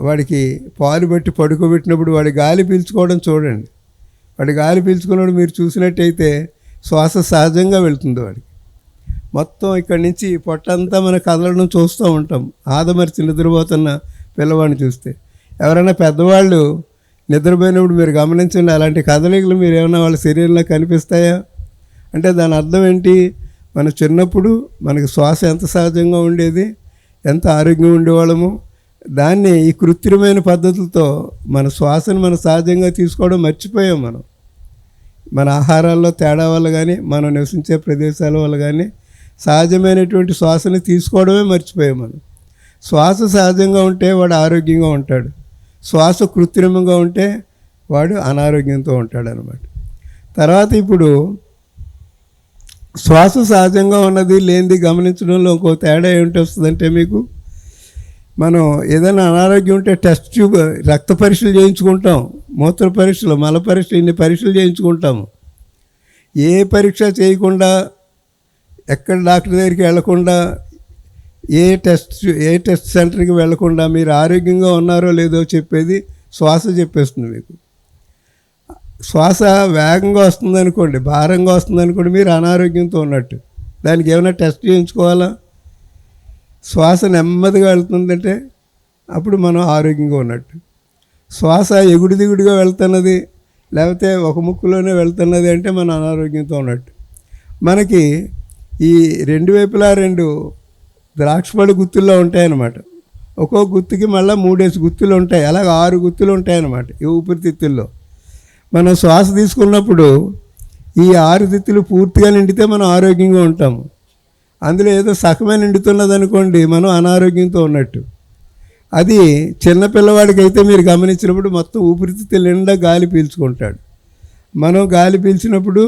వాడికి పాలు పెట్టి పడుకోబెట్టినప్పుడు వాడి గాలి పీల్చుకోవడం చూడండి. వాడి గాలి పీల్చుకున్నప్పుడు మీరు చూసినట్టయితే శ్వాస సహజంగా వెళ్తుంది వాడికి. మొత్తం ఇక్కడి నుంచి పొట్టంతా మన కదలడం చూస్తూ ఉంటాం ఆదమర్చి నిద్రపోతున్న పిల్లవాడిని చూస్తే. ఎవరైనా పెద్దవాళ్ళు నిద్రపోయినప్పుడు మీరు గమనించండి, అలాంటి కదలికలు మీరు ఏమైనా వాళ్ళ శరీరంలో కనిపిస్తాయా అంటే దాని అర్థం ఏంటి? మన చిన్నప్పుడు మనకి శ్వాస ఎంత సహజంగా ఉండేది, ఎంత ఆరోగ్యంగా ఉండేవాళ్ళము, దాన్ని ఈ కృత్రిమైన పద్ధతులతో మన శ్వాసను మనం సహజంగా తీసుకోవడం మర్చిపోయాం. మన ఆహారాల్లో తేడా వల్ల కానీ, మనం నివసించే ప్రదేశాల వల్ల కానీ సహజమైనటువంటి శ్వాసని తీసుకోవడమే మర్చిపోయాం మనం. శ్వాస సహజంగా ఉంటే వాడు ఆరోగ్యంగా ఉంటాడు, శ్వాస కృత్రిమంగా ఉంటే వాడు అనారోగ్యంతో ఉంటాడు అన్నమాట. తర్వాత ఇప్పుడు శ్వాస సహజంగా ఉన్నది లేనిది గమనించడంలో ఇంకో తేడా ఏమిటి వస్తుందంటే, మీకు మనం ఏదైనా అనారోగ్యం ఉంటే టెస్ట్ ట్యూబ్ రక్త పరీక్షలు చేయించుకుంటాం, మూత్ర పరీక్షలు, మల పరీక్షలు, ఇన్ని పరీక్షలు చేయించుకుంటాము. ఏ పరీక్ష చేయకుండా, ఎక్కడ డాక్టర్ దగ్గరికి వెళ్లకుండా, ఏ టెస్ట్ సెంటర్కి వెళ్లకుండా మీరు ఆరోగ్యంగా ఉన్నారో లేదో చెప్పేది శ్వాస చెప్పేస్తుంది మీకు. శ్వాస వేగంగా వస్తుంది అనుకోండి, భారంగా వస్తుంది అనుకోండి, మీరు అనారోగ్యంతో ఉన్నట్టు. దానికి ఏమైనా టెస్ట్ చేయించుకోవాలా? శ్వాస నెమ్మదిగా వెళ్తుందంటే అప్పుడు మనం ఆరోగ్యంగా ఉన్నట్టు. శ్వాస ఎగుడు దిగుడుగా వెళ్తున్నది, లేకపోతే ఒక ముక్కులోనే వెళ్తున్నది అంటే మనం అనారోగ్యంతో ఉన్నట్టు. మనకి ఈ రెండు వైపులా 2 ద్రాక్షపళ్ళు గుత్తుల్లో ఉంటాయన్నమాట. ఒక్కొక్క గుత్తుకి మళ్ళీ 3 గుత్తులు ఉంటాయి, అలాగే 6 గుత్తులు ఉంటాయన్నమాట ఈ ఊపిరితిత్తుల్లో. మనం శ్వాస తీసుకున్నప్పుడు ఈ 6 తిత్తులు పూర్తిగా నిండితే మనం ఆరోగ్యంగా ఉంటాము. అందులో ఏదో సగమే నిండుతున్నది అనుకోండి, మనం అనారోగ్యంతో ఉన్నట్టు. అది చిన్నపిల్లవాడికి అయితే మీరు గమనించినప్పుడు మొత్తం ఊపిరితిత్తుల నిండా గాలి పీల్చుకుంటాడు. మనం గాలి పీల్చినప్పుడు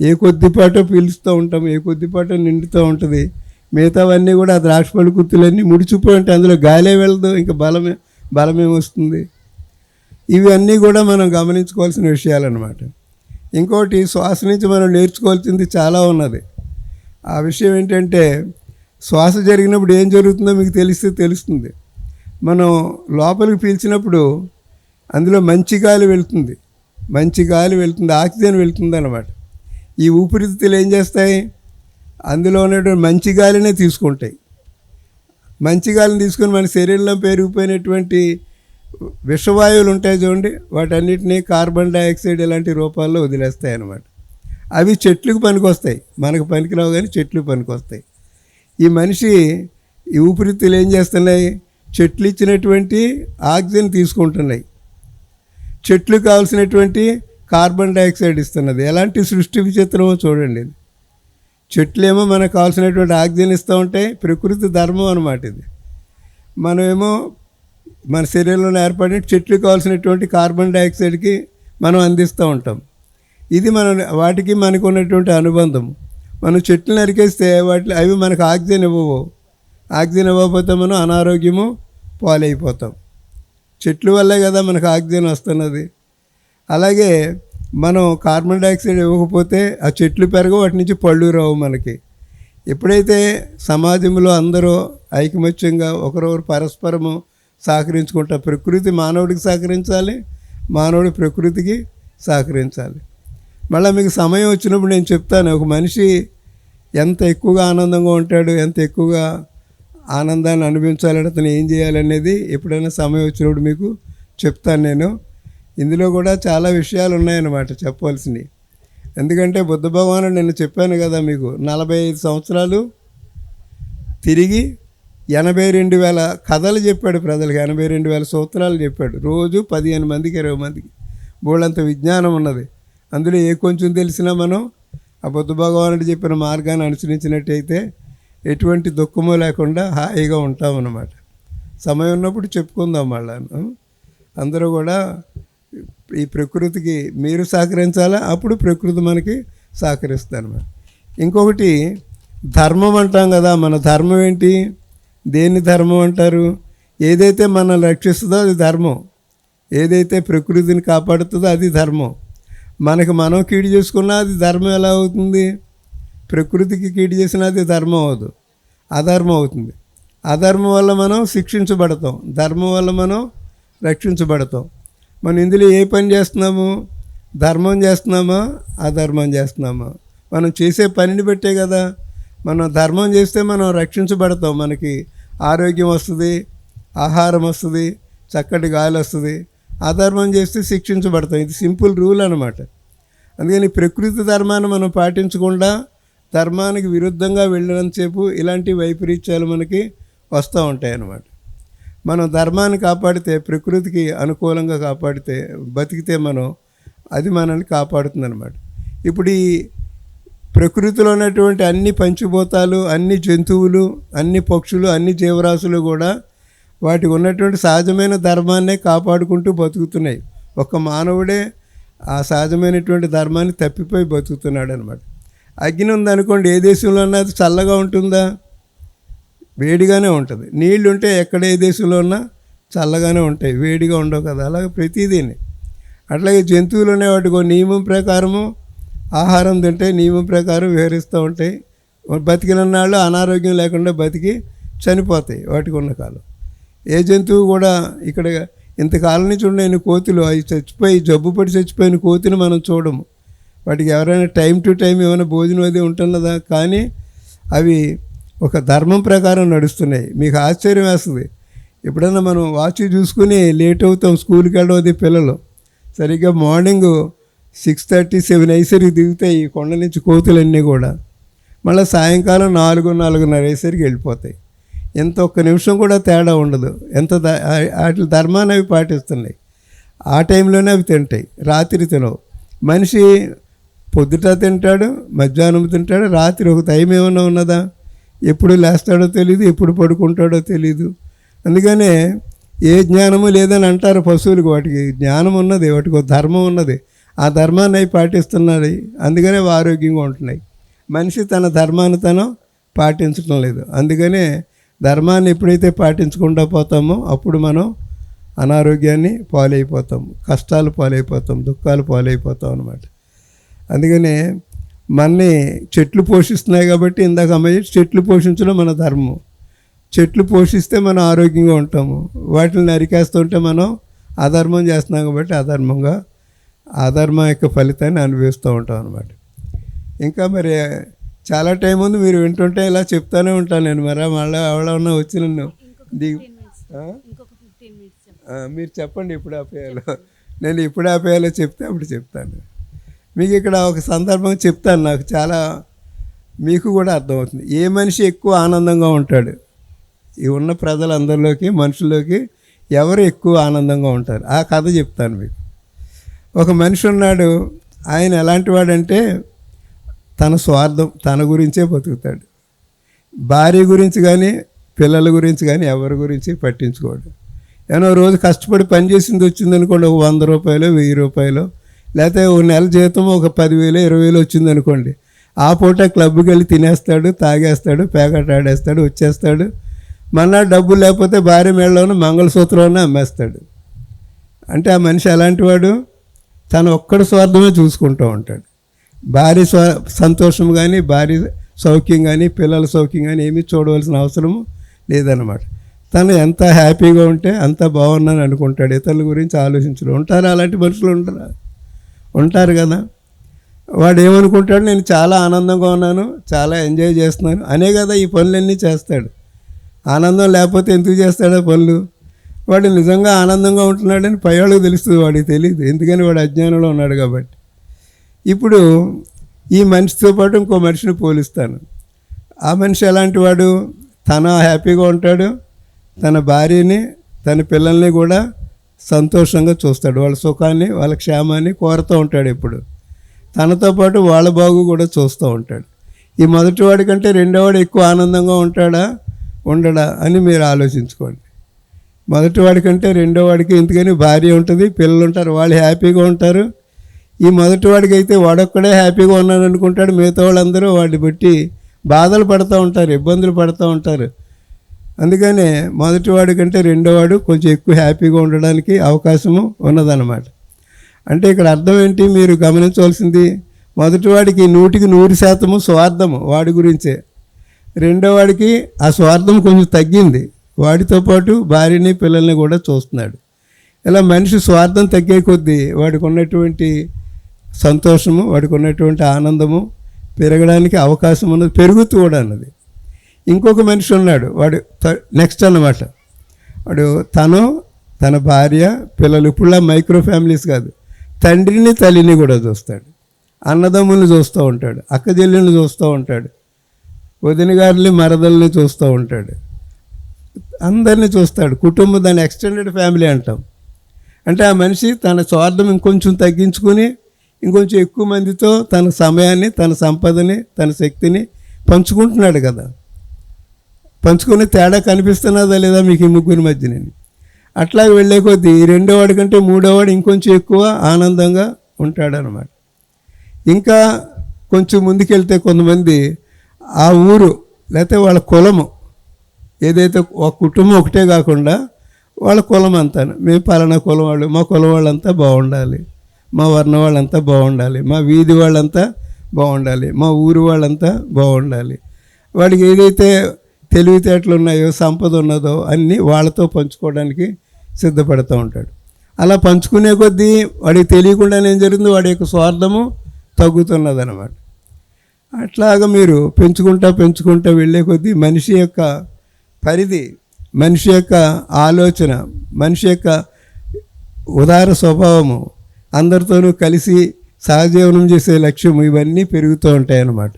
ఏ కొద్దిపాటో పీల్చుతూ ఉంటాము, ఏ కొద్దిపాటో నిండుతూ ఉంటుంది. మిగతావన్నీ కూడా ఆ ద్రాక్షపళ్ళు గుత్తులన్నీ ముడిచిపోయి ఉంటాయి, అందులో గాలే వెళ్ళదు, ఇంకా బలమేమొస్తుంది. ఇవన్నీ కూడా మనం గమనించుకోవాల్సిన విషయాలన్నమాట. ఇంకోటి, శ్వాస నుంచి మనం నేర్చుకోవాల్సింది చాలా ఉన్నది. ఆ విషయం ఏంటంటే, శ్వాస జరిగినప్పుడు ఏం జరుగుతుందో మీకు తెలుస్తుంది. మనం లోపలికి పీల్చినప్పుడు అందులో మంచి గాలి వెళ్తుంది, ఆక్సిజన్ వెళ్తుంది అన్నమాట. ఈ ఊపిరితిత్తులు ఏం చేస్తాయి? అందులో ఉన్నటువంటి మంచి గాలినే తీసుకుంటాయి. మంచి గాలిని తీసుకొని మన శరీరంలో పెరిగిపోయినటువంటి విషవాయువులు ఉంటాయి చూడండి, వాటన్నిటినీ కార్బన్ డైఆక్సైడ్ ఇలాంటి రూపాల్లో వదిలేస్తాయి అన్నమాట. అవి చెట్లకు పనికొస్తాయి, మనకు పనికిరావు కానీ చెట్లకు పనికొస్తాయి. ఈ మనిషి ఈ ఊపిరితిత్తులు ఏం చేస్తున్నాయి? చెట్లు ఇచ్చినటువంటి ఆక్సిజన్ తీసుకుంటున్నాయి, చెట్లు కావాల్సినటువంటి కార్బన్ డైఆక్సైడ్ ఇస్తున్నది. ఎలాంటి సృష్టి విచిత్రమో చూడండి. చెట్లేమో మనకు కావాల్సినటువంటి ఆక్సిజన్ ఇస్తూ ఉంటాయి, ప్రకృతి ధర్మం అన్నమాట ఇది. మనమేమో మన శరీరంలో ఏర్పడిన చెట్లు కావాల్సినటువంటి కార్బన్ డైఆక్సైడ్కి మనం అందిస్తూ ఉంటాం. ఇది వాటికి మనకు ఉన్నటువంటి అనుబంధం. మనం చెట్లు నరికేస్తే అవి మనకు ఆక్సిజన్ ఇవ్వకపోతే మనం అనారోగ్యము పాలైపోతాం. చెట్ల వల్లే కదా మనకు ఆక్సిజన్ వస్తున్నది. అలాగే మనం కార్బన్ డైఆక్సైడ్ ఇవ్వకపోతే ఆ చెట్లు పెరగవు, వాటి నుంచి పళ్ళు రావు మనకి. ఎప్పుడైతే సమాజంలో అందరూ ఐకమత్యంగా ఒకరొకరు పరస్పరము సహకరించుకుంటారు, ప్రకృతి మానవుడికి సహకరించాలి, మానవుడి ప్రకృతికి సహకరించాలి. మళ్ళీ మీకు సమయం వచ్చినప్పుడు నేను చెప్తాను, ఒక మనిషి ఎంత ఎక్కువగా ఆనందంగా ఉంటాడు, ఎంత ఎక్కువగా ఆనందాన్ని అనుభవించాలని అతను ఏం చేయాలనేది ఎప్పుడైనా సమయం వచ్చినప్పుడు మీకు చెప్తాను నేను. ఇందులో కూడా చాలా విషయాలు ఉన్నాయన్నమాట చెప్పవలసినవి. ఎందుకంటే బుద్ధ భగవానుడు నేను చెప్పాను కదా మీకు, 45 సంవత్సరాలు తిరిగి 82,000 కథలు చెప్పాడు ప్రజలకు, 82,000 సూత్రాలు చెప్పాడు. రోజు 15 మందికి 20 మందికి బోళ్ళంత విజ్ఞానం ఉన్నది. అందులో ఏ కొంచెం తెలిసినా మనం ఆ బుద్ధ భగవానుడు చెప్పిన మార్గాన్ని అనుసరించినట్టయితే ఎటువంటి దుఃఖము లేకుండా హాయిగా ఉంటామన్నమాట. సమయం ఉన్నప్పుడు చెప్పుకుందాం. మళ్ళా అందరూ కూడా ఈ ప్రకృతికి మీరు సహకరించాలా, అప్పుడు ప్రకృతి మనకి సహకరిస్తుంది అన్నమాట. ఇంకొకటి ధర్మం అంటాం కదా, మన ధర్మం ఏంటి? దేన్ని ధర్మం అంటారు? ఏదైతే మనల్ని రక్షిస్తుందో అది ధర్మం, ఏదైతే ప్రకృతిని కాపాడుతుందో అది ధర్మం. మనం కీడు చేసుకున్నా అది ధర్మం ఎలా అవుతుంది? ప్రకృతికి కీడు చేసినా అది ధర్మం అవ్వదు, అధర్మం అవుతుంది. అధర్మం వల్ల మనం శిక్షించబడతాం, ధర్మం వల్ల మనం రక్షించబడతాం. మనం ఇందులో ఏ పని చేస్తున్నాము? ధర్మం చేస్తున్నామా, అధర్మం చేస్తున్నామా? మనం చేసే పనిని బట్టే కదా. మనం ధర్మం చేస్తే మనం రక్షించబడతాం, మనకి ఆరోగ్యం వస్తుంది, ఆహారం వస్తుంది, చక్కటి గాలి వస్తుంది. అధర్మం చేస్తే శిక్షించబడతాం. ఇది సింపుల్ రూల్ అన్నమాట. అందుకని ప్రకృతి ధర్మాన్ని మనం పాటించకుండా ధర్మానికి విరుద్ధంగా వెళ్ళినంతసేపు ఇలాంటి వైపరీత్యాలు మనకి వస్తూ ఉంటాయి అన్నమాట. మనం ధర్మాన్ని కాపాడితే, ప్రకృతికి అనుకూలంగా కాపాడితే, బతికితే అది మనల్ని కాపాడుతుంది అన్నమాట. ఇప్పుడు ఈ ప్రకృతిలో ఉన్నటువంటి అన్ని పంచభూతాలు, అన్ని జంతువులు, అన్ని పక్షులు, అన్ని జీవరాశులు కూడా వాటికి ఉన్నటువంటి సహజమైన ధర్మాన్నే కాపాడుకుంటూ బతుకుతున్నాయి. ఒక్క మానవుడే ఆ సహజమైనటువంటి ధర్మాన్ని తప్పిపోయి బతుకుతున్నాడు అనమాట. అగ్ని ఉందనుకోండి, ఏ దేశంలో అన్నా అది చల్లగా ఉంటుందా? వేడిగానే ఉంటుంది. నీళ్ళు ఉంటే ఎక్కడ ఏ దేశంలో ఉన్నా చల్లగానే ఉంటాయి, వేడిగా ఉండవు కదా. అలాగే ప్రతిదీని. అట్లాగే జంతువులు ఉన్నాయి, వాటికి నియమం ప్రకారము ఆహారం తింటే నియమం ప్రకారం విహరిస్తూ ఉంటాయి. బతికినన్నాళ్ళు అనారోగ్యం లేకుండా బతికి చనిపోతాయి వాటికి ఉన్న కాలం. ఏ జంతువు కూడా ఇక్కడ ఇంతకాలం నుంచి ఉన్న కోతులు అవి చచ్చిపోయి జబ్బు పడి చచ్చిపోయిన కోతిని మనం చూడము. వాటికి ఎవరైనా టైం టు టైం ఏమైనా భోజనం అది ఉంటున్నదా, కానీ అవి ఒక ధర్మం ప్రకారం నడుస్తున్నాయి. మీకు ఆశ్చర్యం వేస్తుంది, ఎప్పుడైనా మనం వాచ్ చూసుకుని లేట్ అవుతాం స్కూల్కి వెళ్ళవద్ది పిల్లలు. సరిగ్గా మార్నింగ్ 6:30, 7 అయ్యేసరికి దిగుతాయి ఈ కొండ నుంచి కోతులన్నీ కూడా. మళ్ళీ సాయంకాలం 4, 4:30 అయ్యేసరికి వెళ్ళిపోతాయి. ఎంత ఒక్క నిమిషం కూడా తేడా ఉండదు. ఎంత వాటి ధర్మాన్ని అవి పాటిస్తున్నాయి. ఆ టైంలోనే అవి తింటాయి, రాత్రి తినవు. మనిషి పొద్దుట తింటాడు, మధ్యాహ్నం తింటాడు, రాత్రి ఒక టైం ఏమన్నా ఉన్నదా? ఎప్పుడు లేస్తాడో తెలియదు, ఎప్పుడు పడుకుంటాడో తెలియదు. అందుకనే ఏ జ్ఞానము లేదని అంటారు పశువులకు. వాటికి జ్ఞానం ఉన్నది, వాటికి ఒక ధర్మం ఉన్నది. ఆ ధర్మాన్ని అవి పాటిస్తున్నది, అందుకనే ఆరోగ్యంగా ఉంటున్నాయి. మనిషి తన ధర్మాన్ని తను పాటించడం లేదు. అందుకనే ధర్మాన్ని ఎప్పుడైతే పాటించకుండా పోతామో అప్పుడు మనం అనారోగ్యాన్ని పాలైపోతాం, కష్టాలు పాలైపోతాం, దుఃఖాలు పాలైపోతాం అన్నమాట. అందుకనే మనని చెట్లు పోషిస్తున్నాయి కాబట్టి ఇందాక అమ్మాయి చెట్లు పోషించడం మన ధర్మం. చెట్లు పోషిస్తే మనం ఆరోగ్యంగా ఉంటాము. వాటిని నరికేస్తుంటే మనం అధర్మం చేస్తున్నాం కాబట్టి అధర్మం యొక్క ఫలితాన్ని అనుభవిస్తూ ఉంటాం అన్నమాట. ఇంకా మరి చాలా టైం ఉంది, మీరు వింటుంటే ఇలా చెప్తానే ఉంటాను నేను. మరి మళ్ళీ ఎవరన్నా వచ్చి నన్ను మీరు చెప్పండి ఎప్పుడు ఆపేయాలో. నేను ఎప్పుడు ఆపేయాలో చెప్తే అప్పుడు చెప్తాను. మీకు ఇక్కడ ఒక సందర్భం చెప్తాను, నాకు చాలా మీకు కూడా అర్థమవుతుంది. ఏ మనిషి ఎక్కువ ఆనందంగా ఉంటాడు? ఈ ఉన్న ప్రజలందరిలోకి మనుషుల్లోకి ఎవరు ఎక్కువ ఆనందంగా ఉంటారు? ఆ కథ చెప్తాను మీకు. ఒక మనిషి ఉన్నాడు, ఆయన ఎలాంటి వాడంటే తన స్వార్థం, తన గురించే బతుకుతాడు. భార్య గురించి కానీ పిల్లల గురించి కానీ ఎవరి గురించి పట్టించుకోడు. ఏమో రోజు కష్టపడి పనిచేసింది వచ్చిందనుకోండి, ఒక 100 రూపాయలు, 1000 రూపాయలు, లేకపోతే ఒక నెల జీతం ఒక 10,000, 20,000 వచ్చిందనుకోండి, ఆ పూట క్లబ్కి వెళ్ళి తినేస్తాడు, తాగేస్తాడు, పేకాట ఆడేస్తాడు, వచ్చేస్తాడు. మళ్ళా డబ్బులు లేకపోతే భార్య మేడలోనే మంగళసూత్రంలోనే అమ్మేస్తాడు. అంటే ఆ మనిషి ఎలాంటి వాడు? తను ఒక్కడి స్వార్థమే చూసుకుంటూ ఉంటాడు. భార్య సంతోషం కానీ, భార్య సౌఖ్యం కానీ, పిల్లల సౌఖ్యం కానీ ఏమీ చూడవలసిన అవసరం లేదన్నమాట. తను ఎంత హ్యాపీగా ఉంటే అంత బాగున్నాను అనుకుంటాడు, ఇతరుల గురించి ఆలోచించడం. ఉంటారు అలాంటి మనుషులు, ఉంటారు కదా. వాడు ఏమనుకుంటాడు, నేను చాలా ఆనందంగా ఉన్నాను, చాలా ఎంజాయ్ చేస్తున్నాను అనే కదా ఈ పనులన్నీ చేస్తాడు. ఆనందం లేకపోతే ఎందుకు చేస్తాడో పనులు? వాడు నిజంగా ఆనందంగా ఉంటున్నాడని పైవాళ్ళకి తెలుస్తుంది, వాడికి తెలియదు. ఎందుకని వాడు అజ్ఞానంలో ఉన్నాడు కాబట్టి. ఇప్పుడు ఈ మనిషితో పాటు ఇంకో మనిషిని పోలిస్తాను. ఆ మనిషి ఎలాంటి వాడు? తను హ్యాపీగా ఉంటాడు, తన భార్యని తన పిల్లల్ని కూడా సంతోషంగా చూస్తాడు, వాళ్ళ సుఖాన్ని వాళ్ళ క్షేమాన్ని కోరుతూ ఉంటాడు ఎప్పుడు. తనతో పాటు వాళ్ళ బాగు కూడా చూస్తూ ఉంటాడు. ఈ మొదటివాడి కంటే రెండోవాడు ఎక్కువ ఆనందంగా ఉంటాడా ఉండడా అని మీరు ఆలోచించుకోండి. మొదటివాడి కంటే రెండోవాడికి ఎందుకని భార్య ఉంటుంది, పిల్లలు ఉంటారు, వాళ్ళు హ్యాపీగా ఉంటారు. ఈ మొదటివాడికి అయితే వాడొక్కడే హ్యాపీగా ఉన్నాను అనుకుంటాడు, మిగతా వాళ్ళందరూ వాడిని బట్టి బాధలు పడుతూ ఉంటారు, ఇబ్బందులు పడుతూ ఉంటారు. అందుకనే మొదటివాడి కంటే రెండోవాడు కొంచెం ఎక్కువ హ్యాపీగా ఉండడానికి అవకాశము ఉన్నదన్నమాట. అంటే ఇక్కడ అర్థం ఏంటి మీరు గమనించవలసింది? మొదటివాడికి 100% స్వార్థము వాడి గురించే. రెండోవాడికి ఆ స్వార్థం కొంచెం తగ్గింది, వాడితో పాటు భార్యని పిల్లల్ని కూడా చూస్తున్నాడు. ఇలా మనిషి స్వార్థం తగ్గే కొద్దీ వాడికి ఉన్నటువంటి సంతోషము, వాడికి ఉన్నటువంటి ఆనందము పెరగడానికి అవకాశం ఉన్నది, పెరుగుతూ కూడా అన్నది. ఇంకొక మనిషి ఉన్నాడు, వాడు నెక్స్ట్ అన్నమాట. వాడు తన భార్య పిల్లలు, ఇప్పుడులా మైక్రో ఫ్యామిలీస్ కాదు, తండ్రిని తల్లిని కూడా చూస్తాడు, అన్నదమ్ముల్ని చూస్తూ ఉంటాడు, అక్క చెల్లెల్ని చూస్తూ ఉంటాడు, వదిన గారిని మరదల్ని చూస్తూ ఉంటాడు, అందరినీ చూస్తాడు. కుటుంబం దాన్ని ఎక్స్టెండెడ్ ఫ్యామిలీ అంటాం. అంటే ఆ మనిషి తన స్వార్థం ఇంకొంచెం తగ్గించుకుని ఇంకొంచెం ఎక్కువ మందితో తన సమయాన్ని, తన సంపదని, తన శక్తిని పంచుకుంటున్నాడు కదా. పంచుకునే తేడా కనిపిస్తున్నదా లేదా మీకు ఈ ముగ్గురి మధ్య? నేను అట్లాగే వెళ్ళే కొద్దీ రెండోవాడి కంటే మూడోవాడు ఇంకొంచెం ఎక్కువ ఆనందంగా ఉంటాడనమాట. ఇంకా కొంచెం ముందుకెళ్తే కొంతమంది ఆ ఊరు లేకపోతే వాళ్ళ కులము ఏదైతే ఒక కుటుంబం ఒకటే కాకుండా వాళ్ళ కులం అంతా, మేము పలానా కులం వాళ్ళు, మా కులం వాళ్ళంతా బాగుండాలి, మా వర్ణం వాళ్ళంతా బాగుండాలి, మా వీధి వాళ్ళంతా బాగుండాలి, మా ఊరు వాళ్ళంతా బాగుండాలి. వాడికి ఏదైతే తెలివితేటలు ఉన్నాయో, సంపద ఉన్నదో అన్నీ వాళ్ళతో పంచుకోవడానికి సిద్ధపడుతూ ఉంటాడు. అలా పంచుకునే కొద్దీ వాడికి తెలియకుండానే ఏం జరుగుతుంది, వాడి యొక్క స్వార్థము తగ్గుతున్నదన్నమాట. అట్లాగా మీరు పెంచుకుంటా వెళ్ళే కొద్దీ మనిషి యొక్క పరిధి, మనిషి యొక్క ఆలోచన, మనిషి యొక్క ఉదార స్వభావము, అందరితోనూ కలిసి సహజీవనం చేసే లక్ష్యము, ఇవన్నీ పెరుగుతూ ఉంటాయి అన్నమాట.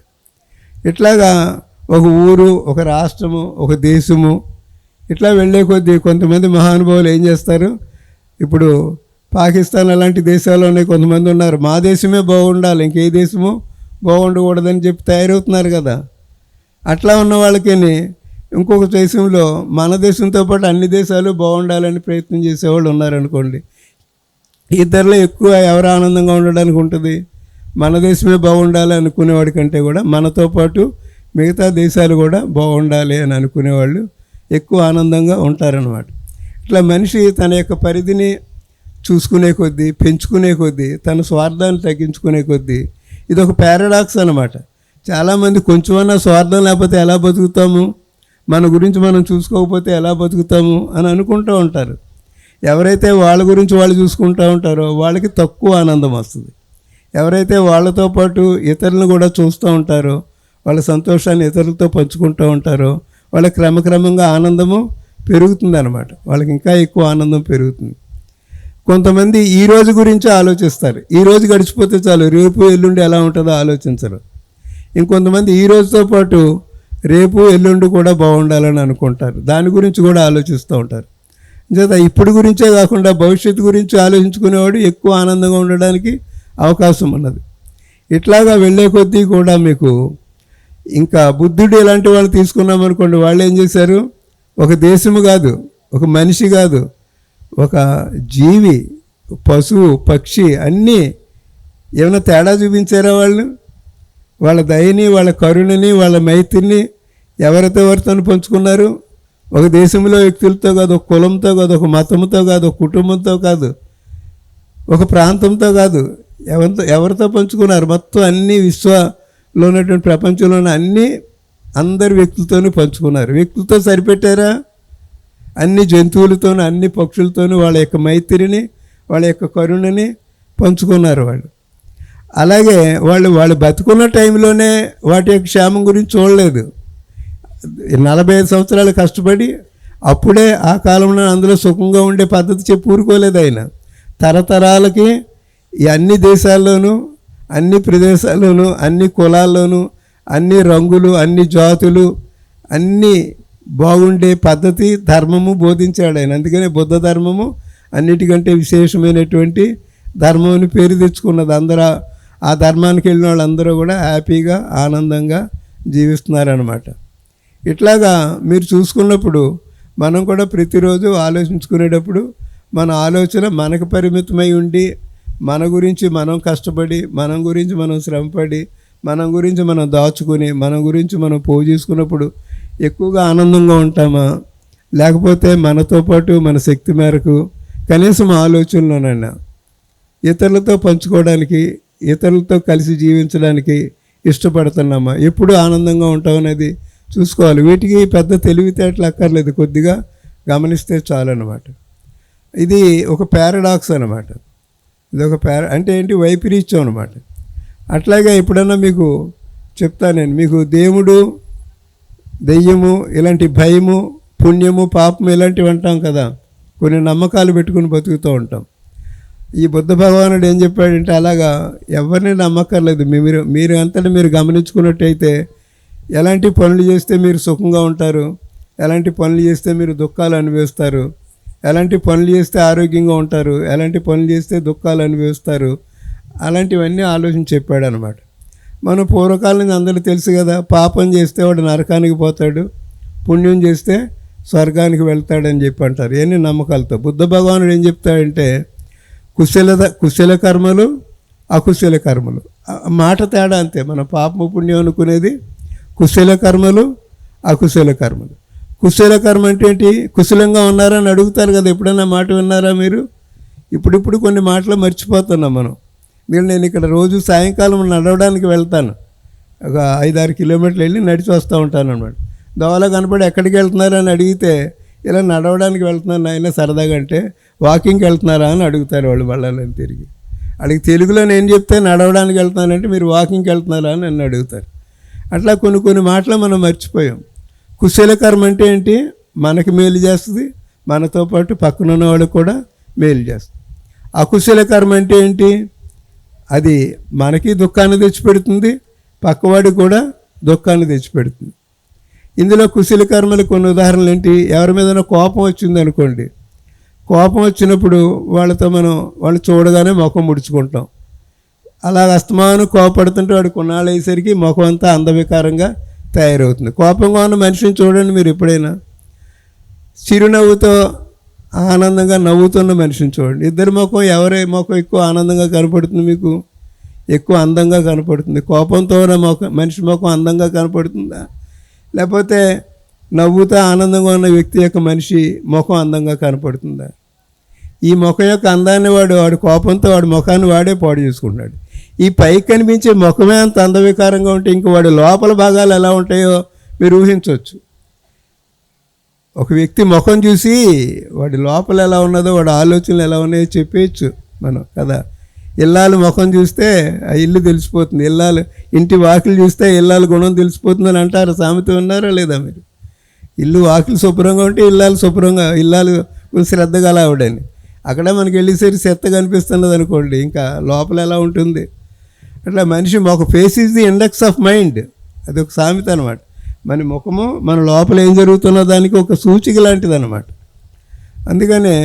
ఇట్లాగా ఒక ఊరు, ఒక రాష్ట్రము, ఒక దేశము ఇట్లా వెళ్ళే కొద్దీ కొంతమంది మహానుభావులు ఏం చేస్తారు, ఇప్పుడు పాకిస్తాన్ అలాంటి దేశాల్లోనే కొంతమంది ఉన్నారు, మా దేశమే బాగుండాలి, ఇంకే దేశము బాగుండకూడదని చెప్పి తయారవుతున్నారు కదా. అట్లా ఉన్న వాళ్ళకి ఇంకొక దేశంలో మన దేశంతో పాటు అన్ని దేశాలు బాగుండాలని ప్రయత్నం చేసేవాళ్ళు ఉన్నారనుకోండి. ఇద్దరిలో ఎక్కువ ఎవరు ఆనందంగా ఉండడానికి ఉంటుంది, మన దేశమే బాగుండాలి అనుకునేవాడి కంటే కూడా మనతో పాటు మిగతా దేశాలు కూడా బాగుండాలి అని అనుకునేవాళ్ళు ఎక్కువ ఆనందంగా ఉంటారన్నమాట. ఇట్లా మనిషి తన యొక్క పరిధిని చూసుకునే కొద్దీ, పెంచుకునే కొద్దీ, తన స్వార్థాన్ని తగ్గించుకునే కొద్దీ, ఇది ఒక పారాడాక్స్ అన్నమాట. చాలామంది కొంచెమన్నా స్వార్థం లేకపోతే ఎలా బతుకుతాము, మన గురించి మనం చూసుకోకపోతే ఎలా బతుకుతాము అని అనుకుంటూ ఉంటారు. ఎవరైతే వాళ్ళ గురించి వాళ్ళు చూసుకుంటూ ఉంటారో వాళ్ళకి తక్కువ ఆనందం వస్తుంది. ఎవరైతే వాళ్ళతో పాటు ఇతరులను కూడా చూస్తూ ఉంటారో, వాళ్ళ సంతోషాన్ని ఇతరులతో పంచుకుంటూ ఉంటారో వాళ్ళకి క్రమక్రమంగా ఆనందము పెరుగుతుంది అన్నమాట. వాళ్ళకి ఇంకా ఎక్కువ ఆనందం పెరుగుతుంది. కొంతమంది ఈ రోజు గురించి ఆలోచిస్తారు, ఈ రోజు గడిచిపోతే చాలు, రేపు ఎల్లుండి ఎలా ఉంటుందో ఆలోచించరు. ఇంకొంతమంది ఈ రోజుతో పాటు రేపు ఎల్లుండి కూడా బాగుండాలని అనుకుంటారు, దాని గురించి కూడా ఆలోచిస్తూ ఉంటారు. చేత ఇప్పుడు గురించే కాకుండా భవిష్యత్తు గురించి ఆలోచించుకునేవాడు ఎక్కువ ఆనందంగా ఉండడానికి అవకాశం ఉన్నది. ఇట్లాగా వెళ్ళే కొద్దీ కూడా మీకు ఇంకా బుద్ధుడు ఇలాంటి వాళ్ళు తీసుకున్నామనుకోండి, వాళ్ళు ఏం చేశారు, ఒక దేశము కాదు, ఒక మనిషి కాదు, ఒక జీవి, పశువు, పక్షి అన్నీ ఏమైనా తేడా చూపించారా వాళ్ళు? వాళ్ళ దయని, వాళ్ళ కరుణని, వాళ్ళ మైత్రిని ఎవరితో పంచుకున్నారు? ఒక దేశంలో వ్యక్తులతో కాదు, ఒక కులంతో కాదు, ఒక మతంతో కాదు, ఒక కుటుంబంతో కాదు, ఒక ప్రాంతంతో కాదు, ఎవరితో పంచుకున్నారు? మొత్తం అన్ని విశ్వలో ఉన్నటువంటి ప్రపంచంలో ఉన్న అందరి వ్యక్తులతోనూ పంచుకున్నారు. వ్యక్తులతో సరిపెట్టారా? అన్ని జంతువులతోనూ, అన్ని పక్షులతోనూ వాళ్ళ యొక్క మైత్రిని, వాళ్ళ యొక్క కరుణని పంచుకున్నారు వాళ్ళు. అలాగే వాళ్ళు బతుకున్న టైంలోనే వాటి యొక్క క్షేమం గురించి చూడలేదు. 45 సంవత్సరాలు కష్టపడి అప్పుడే ఆ కాలంలో అందులో సుఖంగా ఉండే పద్ధతి చెప్పి ఊరుకోలేదు ఆయన. తరతరాలకి ఈ అన్ని దేశాల్లోనూ, అన్ని ప్రదేశాల్లోనూ, అన్ని కులాల్లోనూ, అన్ని రంగులు, అన్ని జాతులు, అన్నీ బాగుండే పద్ధతి, ధర్మము బోధించాడు ఆయన. అందుకనే బుద్ధ ధర్మము అన్నిటికంటే విశేషమైనటువంటి ధర్మం అని పేరు తెచ్చుకున్నది. అందరూ ఆ ధర్మానికి వెళ్ళిన వాళ్ళందరూ కూడా హ్యాపీగా, ఆనందంగా జీవిస్తున్నారన్నమాట. ఇట్లాగా మీరు చూసుకున్నప్పుడు మనం కూడా ప్రతిరోజు ఆలోచించుకునేటప్పుడు మన ఆలోచన మనకు పరిమితమై ఉండి, మన గురించి మనం కష్టపడి, మనం గురించి మనం శ్రమపడి, మనం గురించి మనం దాచుకుని, మన గురించి మనం పోగు చేసుకున్నప్పుడు ఎక్కువగా ఆనందంగా ఉంటామా? లేకపోతే మనతో పాటు మన శక్తి మేరకు కనీసం ఆలోచనలోనైనా ఇతరులతో పంచుకోవడానికి, ఇతరులతో కలిసి జీవించడానికి ఇష్టపడుతున్నామా? ఎప్పుడు ఆనందంగా ఉంటామనేది చూసుకోవాలి. వీటికి పెద్ద తెలివితేటలు అక్కర్లేదు, కొద్దిగా గమనిస్తే చాలన్నమాట. ఇది ఒక పారాడాక్స్ అన్నమాట. ఇది ఒక అంటే ఏంటి, వైపరీత్యం అన్నమాట. అట్లాగే ఎప్పుడన్నా మీకు చెప్తాను నేను, మీకు దేవుడు, దెయ్యము, ఇలాంటి భయము, పుణ్యము, పాపము ఇలాంటివి అంటాం కదా, కొన్ని నమ్మకాలు పెట్టుకుని బతుకుతూ ఉంటాం. ఈ బుద్ధ భగవానుడు ఏం చెప్పాడంటే, అలాగా ఎవరిని నమ్మక్కర్లేదు. మీరు అంతటా మీరు గమనించుకున్నట్టయితే ఎలాంటి పనులు చేస్తే మీరు సుఖంగా ఉంటారు, ఎలాంటి పనులు చేస్తే మీరు దుఃఖాలు అనుభవిస్తారు, ఎలాంటి పనులు చేస్తే ఆరోగ్యంగా ఉంటారు, ఎలాంటి పనులు చేస్తే దుఃఖాలు అనుభవిస్తారు, అలాంటివన్నీ ఆలోచన చెప్పాడు అనమాట. మనం పూర్వకాలం నుంచి అందరికీ తెలుసు కదా, పాపం చేస్తే వాడు నరకానికి పోతాడు, పుణ్యం చేస్తే స్వర్గానికి వెళ్తాడని చెప్పి అంటారు. ఎన్ని నమ్మకాలతో. బుద్ధ భగవానుడు ఏం చెప్తాడంటే, కుశల కర్మలు, అకుశల కర్మలు. మాట తేడా అంతే. మన పాపము పుణ్యం అనుకునేది కుశల కర్మలు, అకుశల కర్మలు. కుశల కర్మ అంటే ఏంటి? కుశలంగా ఉన్నారా అని అడుగుతారు కదా, ఎప్పుడైనా మాట విన్నారా మీరు? ఇప్పుడు కొన్ని మాటలు మర్చిపోతున్నాం మనం. నేను ఇక్కడ రోజు సాయంకాలం నడవడానికి వెళ్తాను, ఒక 5-6 కిలోమీటర్లు వెళ్ళి నడిచి వస్తూ ఉంటాను అనమాట. దోవలో కనపడి ఎక్కడికి వెళ్తున్నారా అని అడిగితే ఇలా నడవడానికి వెళ్తున్నాను ఆయన సరదాగా అంటే, వాకింగ్కి వెళ్తున్నారా అని అడుగుతారు వాళ్ళు వాళ్ళని తిరిగి. అడిగి తెలుగులో నేను చెప్తే నడవడానికి వెళ్తున్నానంటే మీరు వాకింగ్కి వెళ్తున్నారా అని నన్ను అడుగుతారు. అట్లా కొన్ని మాటలు మనం మర్చిపోయాం. కుశల కర్మ అంటే ఏంటి? మనకి మేలు చేస్తుంది, మనతో పాటు పక్కనున్న వాళ్ళకి కూడా మేలు చేస్తుంది. అకుశల కర్మ అంటే ఏంటి? అది మనకి దుఃఖాన్ని తెచ్చిపెడుతుంది, పక్కవాడికి కూడా దుఃఖాన్ని తెచ్చిపెడుతుంది. ఇందులో కుశల కర్మలు కొన్ని ఉదాహరణలు ఏంటి? ఎవరి మీద కోపం వచ్చింది అనుకోండి, కోపం వచ్చినప్పుడు వాళ్ళు చూడగానే ముఖం ముడుచుకుంటాం. అలా అస్తమానం కోపడుతుంటే వాడు కొన్నాళ్ళు అయ్యేసరికి ముఖం అంతా అందవికారంగా తయారవుతుంది. కోపంగా ఉన్న మనిషిని చూడండి మీరు ఎప్పుడైనా, చిరునవ్వుతో ఆనందంగా నవ్వుతున్న మనిషిని చూడండి. ఇద్దరి ముఖం ఎవరి ముఖం ఎక్కువ ఆనందంగా కనపడుతుంది? మీకు ఎక్కువ అందంగా కనపడుతుంది. కోపంతో ఉన్న మనిషి ముఖం అందంగా కనపడుతుందా, లేకపోతే నవ్వుతో ఆనందంగా ఉన్న వ్యక్తి యొక్క మనిషి ముఖం అందంగా కనపడుతుందా? ఈ ముఖం యొక్క అందాన్ని వాడు కోపంతో వాడి ముఖాన్ని వాడే పాడు చేసుకుంటున్నాడు. ఈ పైకి కనిపించే ముఖమే అంత అందవికారంగా ఉంటే ఇంక వాడి లోపల భాగాలు ఎలా ఉంటాయో మీరు ఊహించవచ్చు. ఒక వ్యక్తి ముఖం చూసి వాడి లోపల ఎలా ఉన్నదో, వాడి ఆలోచనలు ఎలా ఉన్నాయో చెప్పేయచ్చు మనం కదా. ఇల్లాలు ముఖం చూస్తే ఆ ఇల్లు తెలిసిపోతుంది, ఇంటి వాకిలు చూస్తే ఇల్లాలు గుణం తెలిసిపోతుందని అంటారు. సామెత ఉన్నారా లేదా మీరు? ఇల్లు వాకిలు శుభ్రంగా ఉంటే ఇల్లాలు శ్రద్ధగా ఆవిడని. అక్కడ మనకి వెళ్ళేసరికి చెత్త కనిపిస్తున్నది అనుకోండి, ఇంకా లోపల ఎలా ఉంటుంది? అట్లా మనిషి ఒక face is the index of mind, అది ఒక సామెత అనమాట. మన ముఖము మన లోపల ఏం జరుగుతున్న దానికి ఒక సూచిక లాంటిది అనమాట. అందుకనే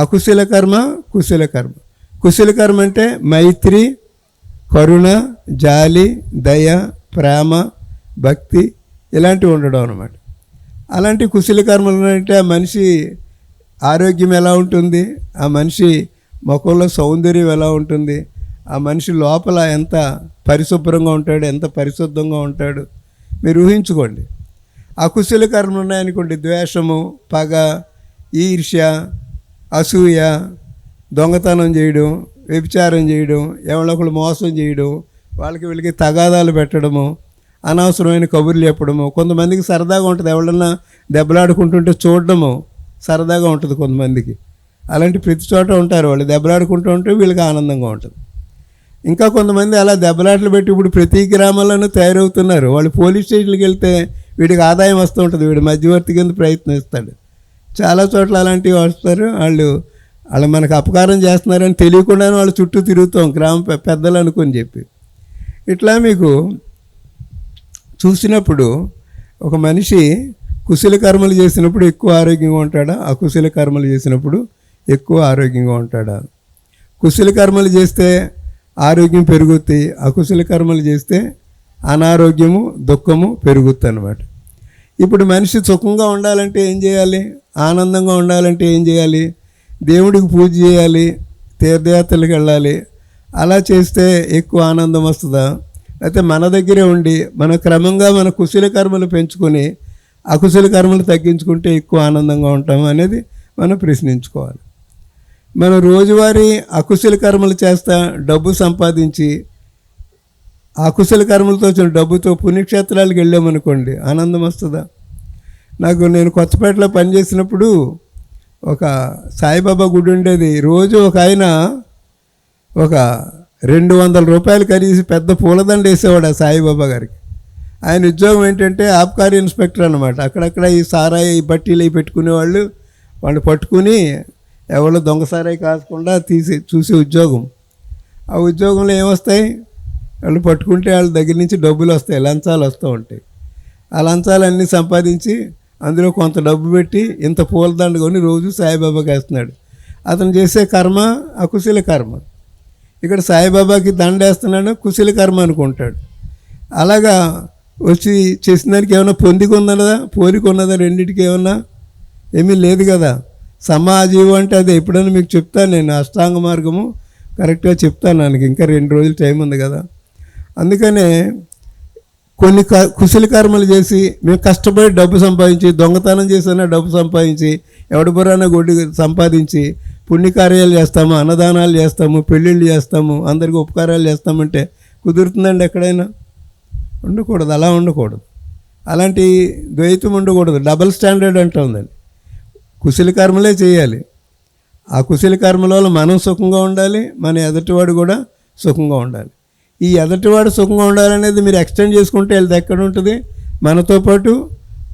అకుశల కర్మ, కుశల కర్మ. కుశల కర్మ అంటే మైత్రి, కరుణ, జాలి, దయ, ప్రేమ, భక్తి ఇలాంటివి ఉండడం అనమాట. అలాంటి కుశల కర్మలు అంటే ఆ మనిషి ఆరోగ్యం ఎలా ఉంటుంది, ఆ మనిషి ముఖంలో సౌందర్యం ఎలా ఉంటుంది, ఆ మనిషి లోపల ఎంత పరిశుభ్రంగా ఉంటాడు, ఎంత పరిశుద్ధంగా ఉంటాడు మీరు ఊహించుకోండి. అకుశల కర్మలు ఉన్నాయనుకోండి, ద్వేషము, పగ, ఈర్ష్య, అసూయ, దొంగతనం చేయడం, వ్యభిచారం చేయడం, ఎవరొకరు మోసం చేయడం, వీళ్ళకి తగాదాలు పెట్టడము, అనవసరమైన కబుర్లు చెప్పడము. కొంతమందికి సరదాగా ఉంటుంది, ఎవరన్నా దెబ్బలాడుకుంటుంటే చూడడము సరదాగా ఉంటుంది కొంతమందికి. అలాంటి ప్రతి చోట ఉంటారు వాళ్ళు, దెబ్బలాడుకుంటూ ఉంటే వీళ్ళకి ఆనందంగా ఉంటుంది. ఇంకా కొంతమంది అలా దెబ్బలాటలు పెట్టి ఇప్పుడు ప్రతి గ్రామాల్లోనూ తయారవుతున్నారు. వాళ్ళు పోలీస్ స్టేషన్కి వెళ్తే వీడికి ఆదాయం వస్తూ ఉంటుంది, వీడు మధ్యవర్తి కింద ప్రయత్నిస్తాడు. చాలా చోట్ల అలాంటివి వస్తారు. వాళ్ళు మనకు అపకారం చేస్తున్నారని తెలియకుండానే వాళ్ళు చుట్టూ తిరుగుతాం, గ్రామ పెద్దలు అనుకొని చెప్పి. ఇట్లా మీకు చూసినప్పుడు ఒక మనిషి కుశల కర్మలు చేసినప్పుడు ఎక్కువ ఆరోగ్యంగా ఉంటాడా, అకుశల కర్మలు చేసినప్పుడు ఎక్కువ ఆరోగ్యంగా ఉంటాడా? కుశల కర్మలు చేస్తే ఆరోగ్యం పెరుగుద్ది, అకుశల కర్మలు చేస్తే అనారోగ్యము, దుఃఖము పెరుగుద్ది అన్నమాట. ఇప్పుడు మనిషి సుఖంగా ఉండాలంటే ఏం చేయాలి, ఆనందంగా ఉండాలంటే ఏం చేయాలి? దేవుడికి పూజ చేయాలి, తీర్థయాత్రలకు వెళ్ళాలి. అలా చేస్తే ఎక్కువ ఆనందం వస్తుందా, అయితే మన దగ్గరే ఉండి క్రమంగా మన కుశల కర్మలు పెంచుకొని అకుశల కర్మలు తగ్గించుకుంటే ఎక్కువ ఆనందంగా ఉంటాము అనేది మనం ప్రశ్నించుకోవాలి. మనం రోజువారీ అకుశల కర్మలు చేస్తా డబ్బు సంపాదించి అకుశల కర్మలతో వచ్చిన డబ్బుతో పుణ్యక్షేత్రాలకు వెళ్ళామనుకోండి, ఆనందం వస్తుందా? నేను కొత్తపేటలో పనిచేసినప్పుడు ఒక సాయిబాబా గుడి ఉండేది. రోజు ఒక ఆయన 200 రూపాయలు ఖరీదు పెద్ద పూలదండ వేసేవాడు ఆ సాయిబాబా గారికి. ఆయన ఉద్యోగం ఏంటంటే ఆబ్కారీ ఇన్స్పెక్టర్ అనమాట. అక్కడక్కడ ఈ సారాయి, ఈ బట్టీలు అవి పెట్టుకునేవాళ్ళు, వాళ్ళు పట్టుకుని ఎవరో దొంగ సారాయి కాకుండా చూసే ఉద్యోగం. ఆ ఉద్యోగంలో ఏమొస్తాయి, వాళ్ళు పట్టుకుంటే వాళ్ళ దగ్గర నుంచి డబ్బులు వస్తాయి, లంచాలు వస్తూ ఉంటాయి. ఆ లంచాలన్నీ సంపాదించి అందులో కొంత డబ్బు పెట్టి ఇంత పూలదండ కొని రోజు సాయిబాబాకి వేస్తున్నాడు. అతను చేసే కర్మ అకుశల కర్మ. ఇక్కడ సాయిబాబాకి దండ వేస్తున్నాడు, కుశల కర్మ అనుకుంటాడు. అలాగా వచ్చి చేసిన దానికి ఏమైనా పొందికొన్నదా, పోలికొన్నదా? రెండింటికి ఏమన్నా ఏమీ లేదు కదా. సమాజీవం అంటే అది ఎప్పుడైనా మీకు చెప్తాను నేను, అష్టాంగ మార్గము కరెక్ట్గా చెప్తాను. నాకు ఇంకా 2 రోజులు టైం ఉంది కదా. అందుకనే కొన్ని కుశల కర్మలు చేసి మేము కష్టపడి డబ్బు సంపాదించి, దొంగతనం చేసినా డబ్బు సంపాదించి, ఎవడి బుర్రాన గొడ్డు సంపాదించి పుణ్యకార్యాలు చేస్తాము, అన్నదానాలు చేస్తాము, పెళ్ళిళ్ళు చేస్తాము, అందరికీ ఉపకారాలు చేస్తామంటే కుదురుతుందండి? ఎక్కడైనా ఉండకూడదు, అలా ఉండకూడదు. అలాంటి ద్వైతం ఉండకూడదు. డబల్ స్టాండర్డ్ అంటుందండి. కుశల కర్మలే చేయాలి. ఆ కుశల కర్మల వల్ల మనం సుఖంగా ఉండాలి, మన ఎదుటివాడు కూడా సుఖంగా ఉండాలి. ఈ ఎదుటివాడు సుఖంగా ఉండాలనేది మీరు ఎక్స్టెండ్ చేసుకుంటే వెళ్తే ఎక్కడ ఉంటుంది? మనతో పాటు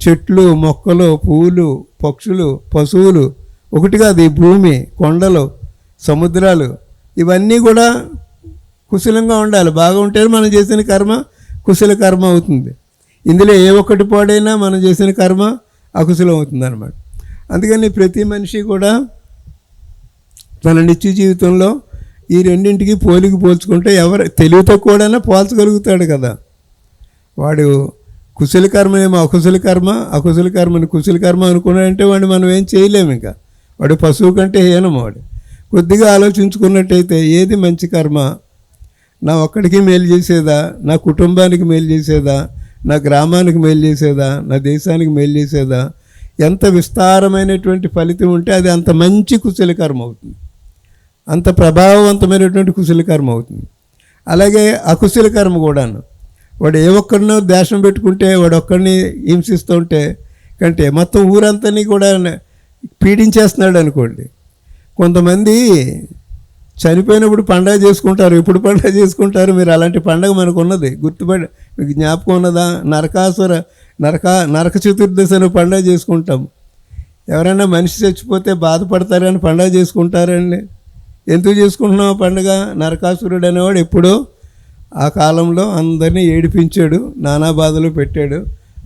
చెట్లు, మొక్కలు, పువ్వులు, పక్షులు, పశువులు, ఒకటి కాదు, ఈ భూమి, కొండలు, సముద్రాలు, ఇవన్నీ కూడా కుశలంగా ఉండాలి. బాగా ఉంటే మనం చేసిన కర్మ కుశల కర్మ అవుతుంది. ఇందులో ఏ ఒక్కటి పాడైనా మనం చేసిన కర్మ అకుశలం అవుతుంది అన్నమాట. అందుకని ప్రతి మనిషి కూడా తన నిత్య జీవితంలో ఈ రెండింటికి పోల్చుకుంటే ఎవరు తెలివితో కూడా పోల్చగలుగుతాడు కదా. వాడు కుశల కర్మనేమో అకుశల కర్మ, అకుశల కర్మని కుశల కర్మ అనుకున్నాడంటే వాడిని మనం ఏం చేయలేము. ఇంకా వాడు పశువు కంటే హీనం. వాడు కొద్దిగా ఆలోచించుకున్నట్టయితే ఏది మంచి కర్మ, నా ఒక్కడికి మేలు చేసేదా, నా కుటుంబానికి మేలు చేసేదా, నా గ్రామానికి మేలు చేసేదా, నా దేశానికి మేలు చేసేదా, ఎంత విస్తారమైనటువంటి ఫలితం ఉంటే అది అంత మంచి కుశల కర్మ అవుతుంది, అంత ప్రభావవంతమైనటువంటి కుశల కర్మ అవుతుంది. అలాగే అకుశల కర్మ కూడాను, వాడు ఏ ఒక్కడినో ద్వేషం పెట్టుకుంటే, వాడు ఒక్కడిని హింసిస్తూ ఉంటే కంటే మొత్తం ఊరంతని కూడా పీడించేస్తున్నాడు అనుకోండి. కొంతమంది చనిపోయినప్పుడు పండగ చేసుకుంటారు. ఎప్పుడు పండగ చేసుకుంటారు మీరు? అలాంటి పండగ మనకు ఉన్నది, గుర్తుపడి మీకు జ్ఞాపకం ఉన్నదా? నరక చతుర్దశి అని పండగ చేసుకుంటాం. ఎవరైనా మనిషి చచ్చిపోతే బాధపడతారని పండగ చేసుకుంటారండి. ఎందుకు చేసుకుంటున్నాం ఆ పండుగ? నరకాసురుడు అనేవాడు ఎప్పుడో ఆ కాలంలో అందరినీ ఏడిపించాడు, నానా బాధలు పెట్టాడు.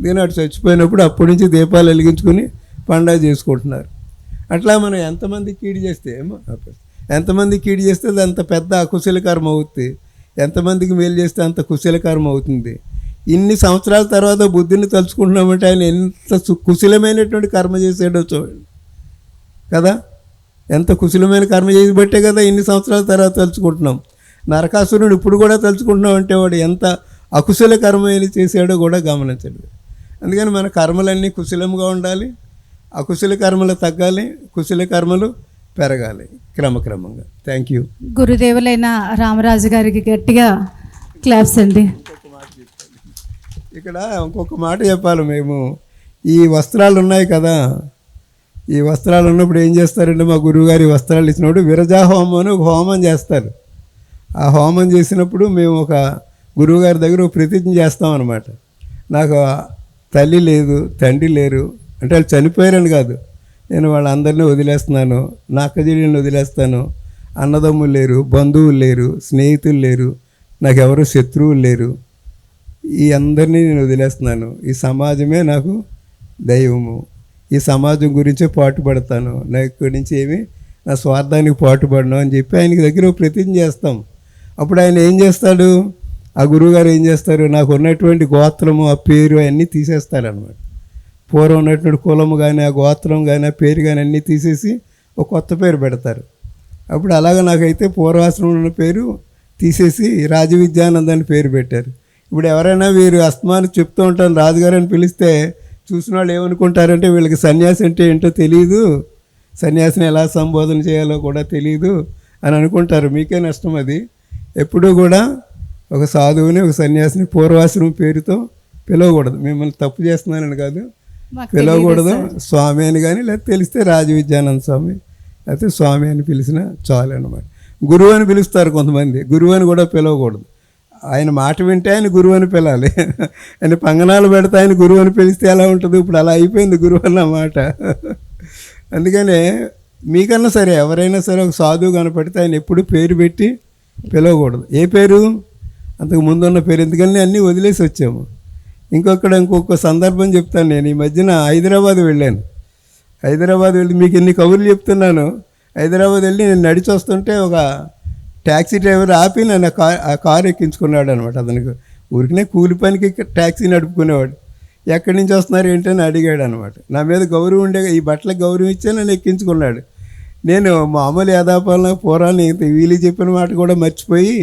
దీని అటు చచ్చిపోయినప్పుడు అప్పటి నుంచి దీపాలు వెలిగించుకుని పండగ చేసుకుంటున్నారు. అట్లా మనం ఎంతమంది కీడు చేస్తే అది అంత పెద్ద అకుశల కర్మ అవుతుంది. ఎంతమందికి మేలు చేస్తే అంత కుశల కర్మ అవుతుంది. ఇన్ని సంవత్సరాల తర్వాత బుద్ధిని తలుచుకుంటున్నామంటే ఆయన ఎంత కుశలమైనటువంటి కర్మ చేసాడో చూడండి కదా. ఎంత కుశలమైన కర్మ చేసి బట్టే కదా ఇన్ని సంవత్సరాల తర్వాత తలుచుకుంటున్నాం. నరకాసురుడు ఇప్పుడు కూడా తలుచుకుంటున్నాం అంటే వాడు ఎంత అకుశల కర్మ చేసాడో కూడా గమనించండి. అందుకని మన కర్మలన్నీ కుశలంగా ఉండాలి, అకుశల కర్మలు తగ్గాలి, కుశల కర్మలు పెరగాలి క్రమక్రమంగా. Thank you. గురుదేవులైన రామరాజు గారికి గట్టిగా క్లాప్స్ అండి. ఇక్కడ ఇంకొక మాట చెప్పాలి. మేము ఈ వస్త్రాలు ఉన్నాయి కదా, ఈ వస్త్రాలు ఉన్నప్పుడు ఏం చేస్తారంటే మా గురువుగారి వస్త్రాలు ఇచ్చినప్పుడు విరజా హోమం అని ఒక హోమం చేస్తారు. ఆ హోమం చేసినప్పుడు మేము ఒక గురువుగారి దగ్గర ఒక ప్రతిజ్ఞ చేస్తాం అన్నమాట. నాకు తల్లి లేదు, తండ్రి లేరు, అంటే వాళ్ళు చనిపోయారని కాదు, నేను వాళ్ళందరినీ వదిలేస్తున్నాను, నా అక్కజీళ్ళని వదిలేస్తాను, అన్నదమ్ములు లేరు, బంధువులు లేరు, స్నేహితులు లేరు, నాకెవరు శత్రువులు లేరు, ఈ అందరినీ నేను వదిలేస్తున్నాను, ఈ సమాజమే నాకు దైవము, ఈ సమాజం గురించే పాటుపడతాను, నా ఇక్కడి నుంచి ఏమి నా స్వార్థానికి పాటుపడను అని చెప్పి ఆయనకి దగ్గర ప్రతిజ్ఞ చేస్తాం. అప్పుడు ఆయన ఏం చేస్తాడు, ఆ గురువుగారు ఏం చేస్తారు, నాకు ఉన్నటువంటి గోత్రము, ఆ పేరు అవన్నీ తీసేస్తారనమాట. పూర్వం ఉన్నటువంటి కులము కానీ, ఆ గోత్రం కానీ, ఆ పేరు కానీ అన్నీ తీసేసి ఒక కొత్త పేరు పెడతారు. అప్పుడు అలాగ నాకైతే పూర్వాశ్రమంలో ఉన్న పేరు తీసేసి రాజవిద్యానంద్ అని పేరు పెట్టారు. ఇప్పుడు ఎవరైనా వీరు అస్తమానం చెప్తూ ఉంటాను రాజుగారు అని పిలిస్తే చూసిన వాళ్ళు ఏమనుకుంటారంటే వీళ్ళకి సన్యాసి అంటే ఏంటో తెలియదు, సన్యాసిని ఎలా సంబోధన చేయాలో కూడా తెలియదు అని అనుకుంటారు. మీకే నష్టం అది. ఎప్పుడూ కూడా ఒక సాధువుని, ఒక సన్యాసిని పూర్వాశ్రమం పేరుతో పిలవకూడదు. మిమ్మల్ని తప్పు చేస్తున్నానని కాదు, పిలవకూడదు. స్వామి అని కానీ, లేకపోతే తెలిస్తే రాజవిద్యానంద స్వామి, లేకపోతే స్వామి అని పిలిచినా చాలు అన్నమాట. గురువు అని పిలుస్తారు కొంతమంది, గురువు అని కూడా పిలవకూడదు. ఆయన మాట వింటే ఆయన గురువు అని పిలాలి. ఆయన పంగనాలు పెడితే ఆయన గురువు అని పిలిస్తే ఎలా ఉంటుంది? ఇప్పుడు అలా అయిపోయింది గురువు అన్న మాట. అందుకనే మీకన్నా సరే ఎవరైనా సరే ఒక సాధువు కనపడితే ఆయన ఎప్పుడు పేరు పెట్టి పిలవకూడదు. ఏ పేరు? అంతకు ముందున్న పేరు. ఎందుకని అన్నీ వదిలేసి వచ్చాము. ఇంకొక సందర్భం చెప్తాను. నేను ఈ మధ్యన హైదరాబాద్ వెళ్ళాను. హైదరాబాద్ వెళ్ళి మీకు ఎన్ని కబుర్లు చెప్తున్నాను. హైదరాబాద్ వెళ్ళి నేను నడిచి వస్తుంటే ఒక ట్యాక్సీ డ్రైవర్ ఆపి నన్ను ఆ కారు ఎక్కించుకున్నాడు అనమాట. అతనికి ఊరికనే కూలి పనికి ట్యాక్సీ నడుపుకునేవాడు. ఎక్కడి నుంచి వస్తున్నారు ఏంటని అడిగాడు అనమాట. నా మీద గౌరవం ఉండే, ఈ బట్టలకు గౌరవం ఇచ్చే నన్ను ఎక్కించుకున్నాడు. నేను మామూలు యాదాపాలన పూర్వాన్ని వీళ్ళు చెప్పిన మాట కూడా మర్చిపోయి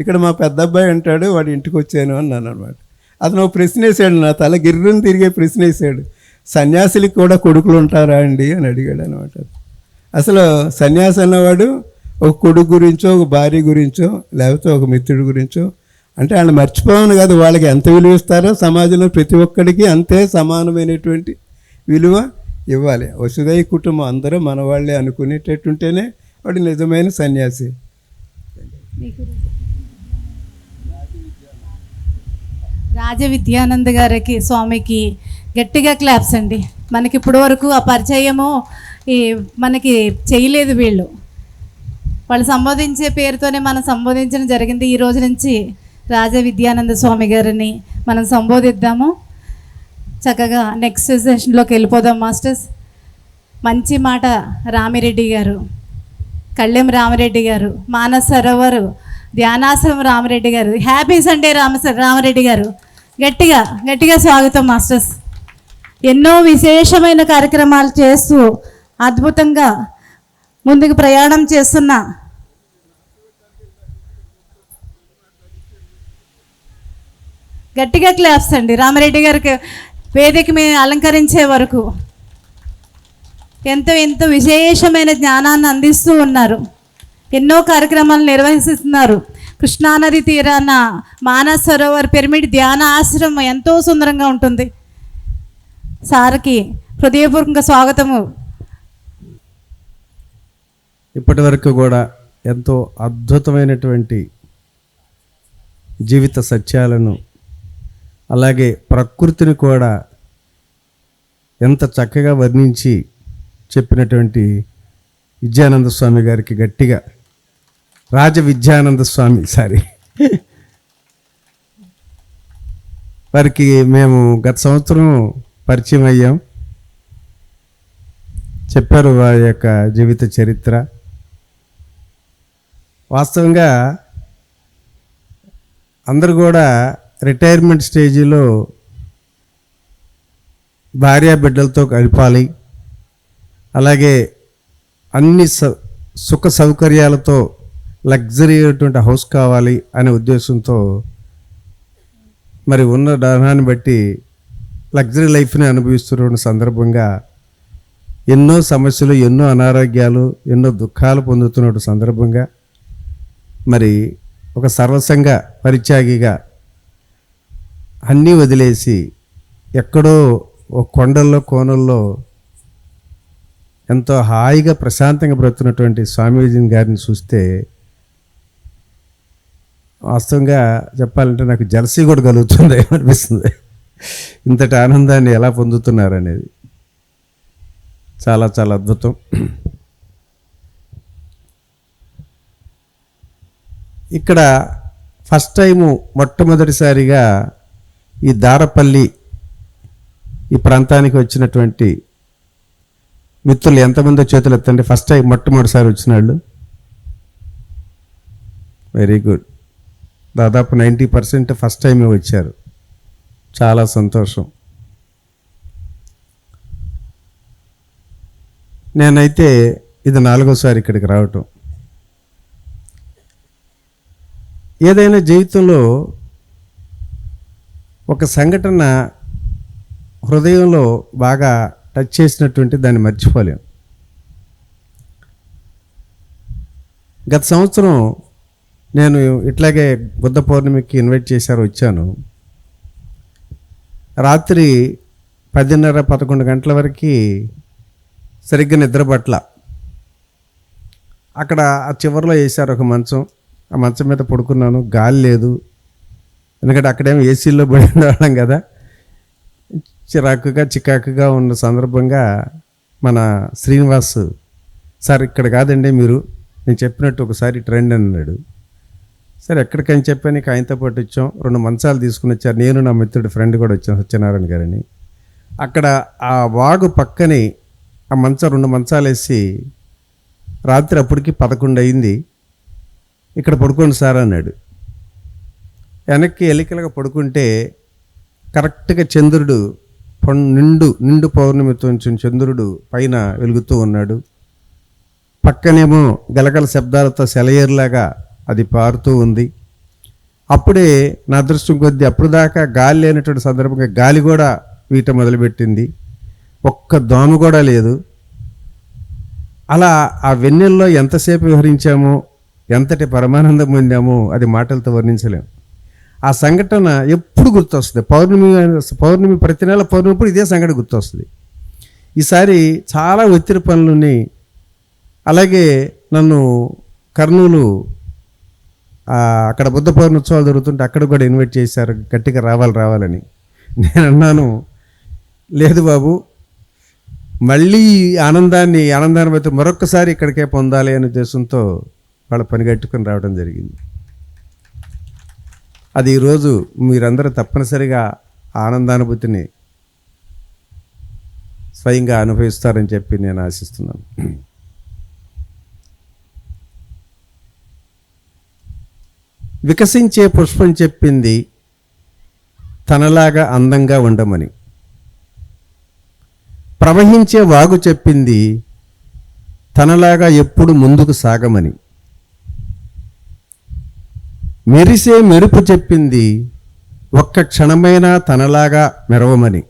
ఇక్కడ మా పెద్ద అబ్బాయి అంటాడు వాడి ఇంటికి వచ్చాను అన్నాను అనమాట. అతను ఒక ప్రశ్న వేసాడు, నా తల గిర్రని తిరిగే ప్రశ్న వేసాడు, సన్యాసులకు కూడా కొడుకులు ఉంటారా అండి అని అడిగాడు అనమాట. అసలు సన్యాసి అన్నవాడు ఒక కొడుకు గురించో, ఒక భార్య గురించో, లేకపోతే ఒక మిత్రుడి గురించో, అంటే వాళ్ళు మర్చిపోవను కాదు, వాళ్ళకి ఎంత విలువ ఇస్తారో సమాజంలో ప్రతి ఒక్కడికి అంతే సమానమైనటువంటి విలువ ఇవ్వాలి. వసుదైక కుటుంబం అందరూ మన వాళ్ళే అనుకునేటట్టుంటేనే వాడు నిజమైన సన్యాసి. రాజ విద్యానంద్ గారికి, స్వామికి గట్టిగా క్లాప్స్ అండి. మనకి ఇప్పటి వరకు ఆ పరిచయము మనకి చేయలేదు వీళ్ళు. వాళ్ళు సంబోధించే పేరుతోనే మనం సంబోధించడం జరిగింది. ఈ రోజు నుంచి రాజ విద్యానంద స్వామి గారిని మనం సంబోధిద్దాము. చక్కగా నెక్స్ట్ సెషన్లోకి వెళ్ళిపోదాం మాస్టర్స్. మంచి మాట రామిరెడ్డి గారు, కళ్ళెం రామిరెడ్డి గారు, మానస సరోవర్ ధ్యానాశ్రమం రామిరెడ్డి గారు. హ్యాపీ సండే రామిరెడ్డి గారు. గట్టిగా గట్టిగా స్వాగతం మాస్టర్స్. ఎన్నో విశేషమైన కార్యక్రమాలు చేస్తూ అద్భుతంగా ముందుకు ప్రయాణం చేస్తున్న గట్టిగా క్లాప్స్ అండి రామిరెడ్డి గారికి. వేదిక మీద అలంకరించే వరకు ఎంతో విశేషమైన జ్ఞానాన్ని అందిస్తూ ఉన్నారు. ఎన్నో కార్యక్రమాలు నిర్వహిస్తున్నారు. కృష్ణానది తీరాన మానస సరోవర్ పిరమిడ్ ధ్యాన ఆశ్రమం ఎంతో సుందరంగా ఉంటుంది. సార్కి హృదయపూర్వక స్వాగతము. ఇప్పటి వరకు కూడా ఎంతో అద్భుతమైనటువంటి జీవిత సత్యాలను, అలాగే ప్రకృతిని కూడా ఎంత చక్కగా వర్ణించి చెప్పినటువంటి విద్యానంద స్వామి గారికి గట్టిగా, రాజ విద్యానంద స్వామి వారికి మేము గత సంవత్సరం పరిచయం అయ్యాం. చెప్పారు వారి యొక్క జీవిత చరిత్ర. వాస్తవంగా అందరూ కూడా రిటైర్మెంట్ స్టేజీలో భార్యా బిడ్డలతో గడపాలి, అలాగే అన్ని సుఖ సౌకర్యాలతో లగ్జరీ అయినటువంటి హౌస్ కావాలి అనే ఉద్దేశంతో మరి ఉన్న ధనాన్ని బట్టి లగ్జరీ లైఫ్ని అనుభవిస్తున్న సందర్భంగా ఎన్నో సమస్యలు, ఎన్నో అనారోగ్యాలు, ఎన్నో దుఃఖాలు పొందుతున్న సందర్భంగా మరి ఒక సర్వసంగ పరిత్యాగిగా అన్నీ వదిలేసి ఎక్కడో ఒక కొండల్లో కోనల్లో ఎంతో హాయిగా ప్రశాంతంగా బ్రతున్నటువంటి స్వామీజీ గారిని చూస్తే వాస్తవంగా చెప్పాలంటే నాకు జలసీ కూడా కలుగుతుంది అనిపిస్తుంది. ఇంతటి ఆనందాన్ని ఎలా పొందుతున్నారు అనేది చాలా చాలా అద్భుతం. ఇక్కడ ఫస్ట్ టైము మొట్టమొదటిసారిగా ఈ దారపల్లి ఈ ప్రాంతానికి వచ్చినటువంటి మిత్రులు ఎంతమందో చేతులు ఎత్తండి. ఫస్ట్ టైం మొట్టమొదటిసారి వచ్చిన వాళ్ళు. Very good. దాదాపు 90% ఫస్ట్ టైమే వచ్చారు. చాలా సంతోషం. నేనైతే ఇది 4వసారి ఇక్కడికి రావటం. ఏదైనా జీవితంలో ఒక సంఘటన హృదయంలో బాగా టచ్ చేసినటువంటి దాన్ని మర్చిపోలేం. గత సంవత్సరం నేను ఇట్లాగే బుద్ధ పౌర్ణమికి ఇన్వైట్ చేశారు, వచ్చాను. రాత్రి 10:30-11 గంటల వరకు సరిగ్గా నిద్రపట్ల. అక్కడ ఆ చివరిలో వేశారు ఒక మంచం. ఆ మంచం మీద పడుకున్నాను. గాలి లేదు, ఎందుకంటే అక్కడేమో ఏసీల్లో పడి ఉండడం కదా. చికాకుగా ఉన్న సందర్భంగా మన శ్రీనివాస్ సార్, ఇక్కడ కాదండి మీరు, నేను చెప్పినట్టు ఒకసారి ట్రెండ్ అన్నాడు. సరే ఎక్కడికని చెప్పాను, ఇక ఆయనతో పాటు వచ్చాం. 2 మంచాలు తీసుకుని వచ్చారు. నేను నా మిత్రుడి ఫ్రెండ్ కూడా వచ్చాను, సత్యనారాయణ గారని. అక్కడ ఆ వాగు పక్కనే ఆ 2 మంచాలు వేసి రాత్రి అప్పటికి 11 అయింది. ఇక్కడ పడుకోండి సార్ అన్నాడు. వెనక్కి ఎలికలుగా పడుకుంటే కరెక్ట్గా చంద్రుడు నిండు పౌర్ణమితో చంద్రుడు పైన వెలుగుతూ ఉన్నాడు. పక్కనేమో గలగల శబ్దాలతో సెలయేరులాగా అది పారుతూ ఉంది. అప్పుడే నా అదృష్టం కొద్దీ అప్పుడు దాకా గాలి లేనటువంటి సందర్భంగా గాలి కూడా వీయటం మొదలుపెట్టింది. ఒక్క దోమ కూడా లేదు. అలా ఆ వెన్నెల్లో ఎంతసేపు విహరించామో, ఎంతటి పరమానందం పొందామో అది మాటలతో వర్ణించలేం. ఆ సంఘటన ఎప్పుడు గుర్తొస్తుంది. పౌర్ణమి ప్రతి నెల పౌర్ణమి ఇదే సంఘటన గుర్తొస్తుంది. ఈసారి చాలా ఒత్తిడి పనులున్నాయి. అలాగే నన్ను కర్నూలు అక్కడ బుద్ధ పౌర్ణమి ఉత్సవాలు జరుగుతుంటే అక్కడ కూడా ఇన్వైట్ చేశారు, గట్టిగా రావాలని. నేను అన్నాను, లేదు బాబు, మళ్ళీ ఆనందాన్ని అయితే మరొక్కసారి ఇక్కడికే పొందాలి అనే ఉద్దేశంతో వాళ్ళ పని కట్టుకుని రావడం జరిగింది. అది ఈరోజు మీరందరూ తప్పనిసరిగా ఆనందానుభూతిని స్వయంగా అనుభవిస్తారని చెప్పి నేను ఆశిస్తున్నాను. వికసించే పుష్పం చెప్పింది తనలాగా అందంగా ఉండమని, ప్రవహించే వాగు చెప్పింది తనలాగా ఎప్పుడు ముందుకు సాగమని, మెరిసే మెరుపు చెప్పింది ఒక్క క్షణమైనా తనలాగా మెరవమని,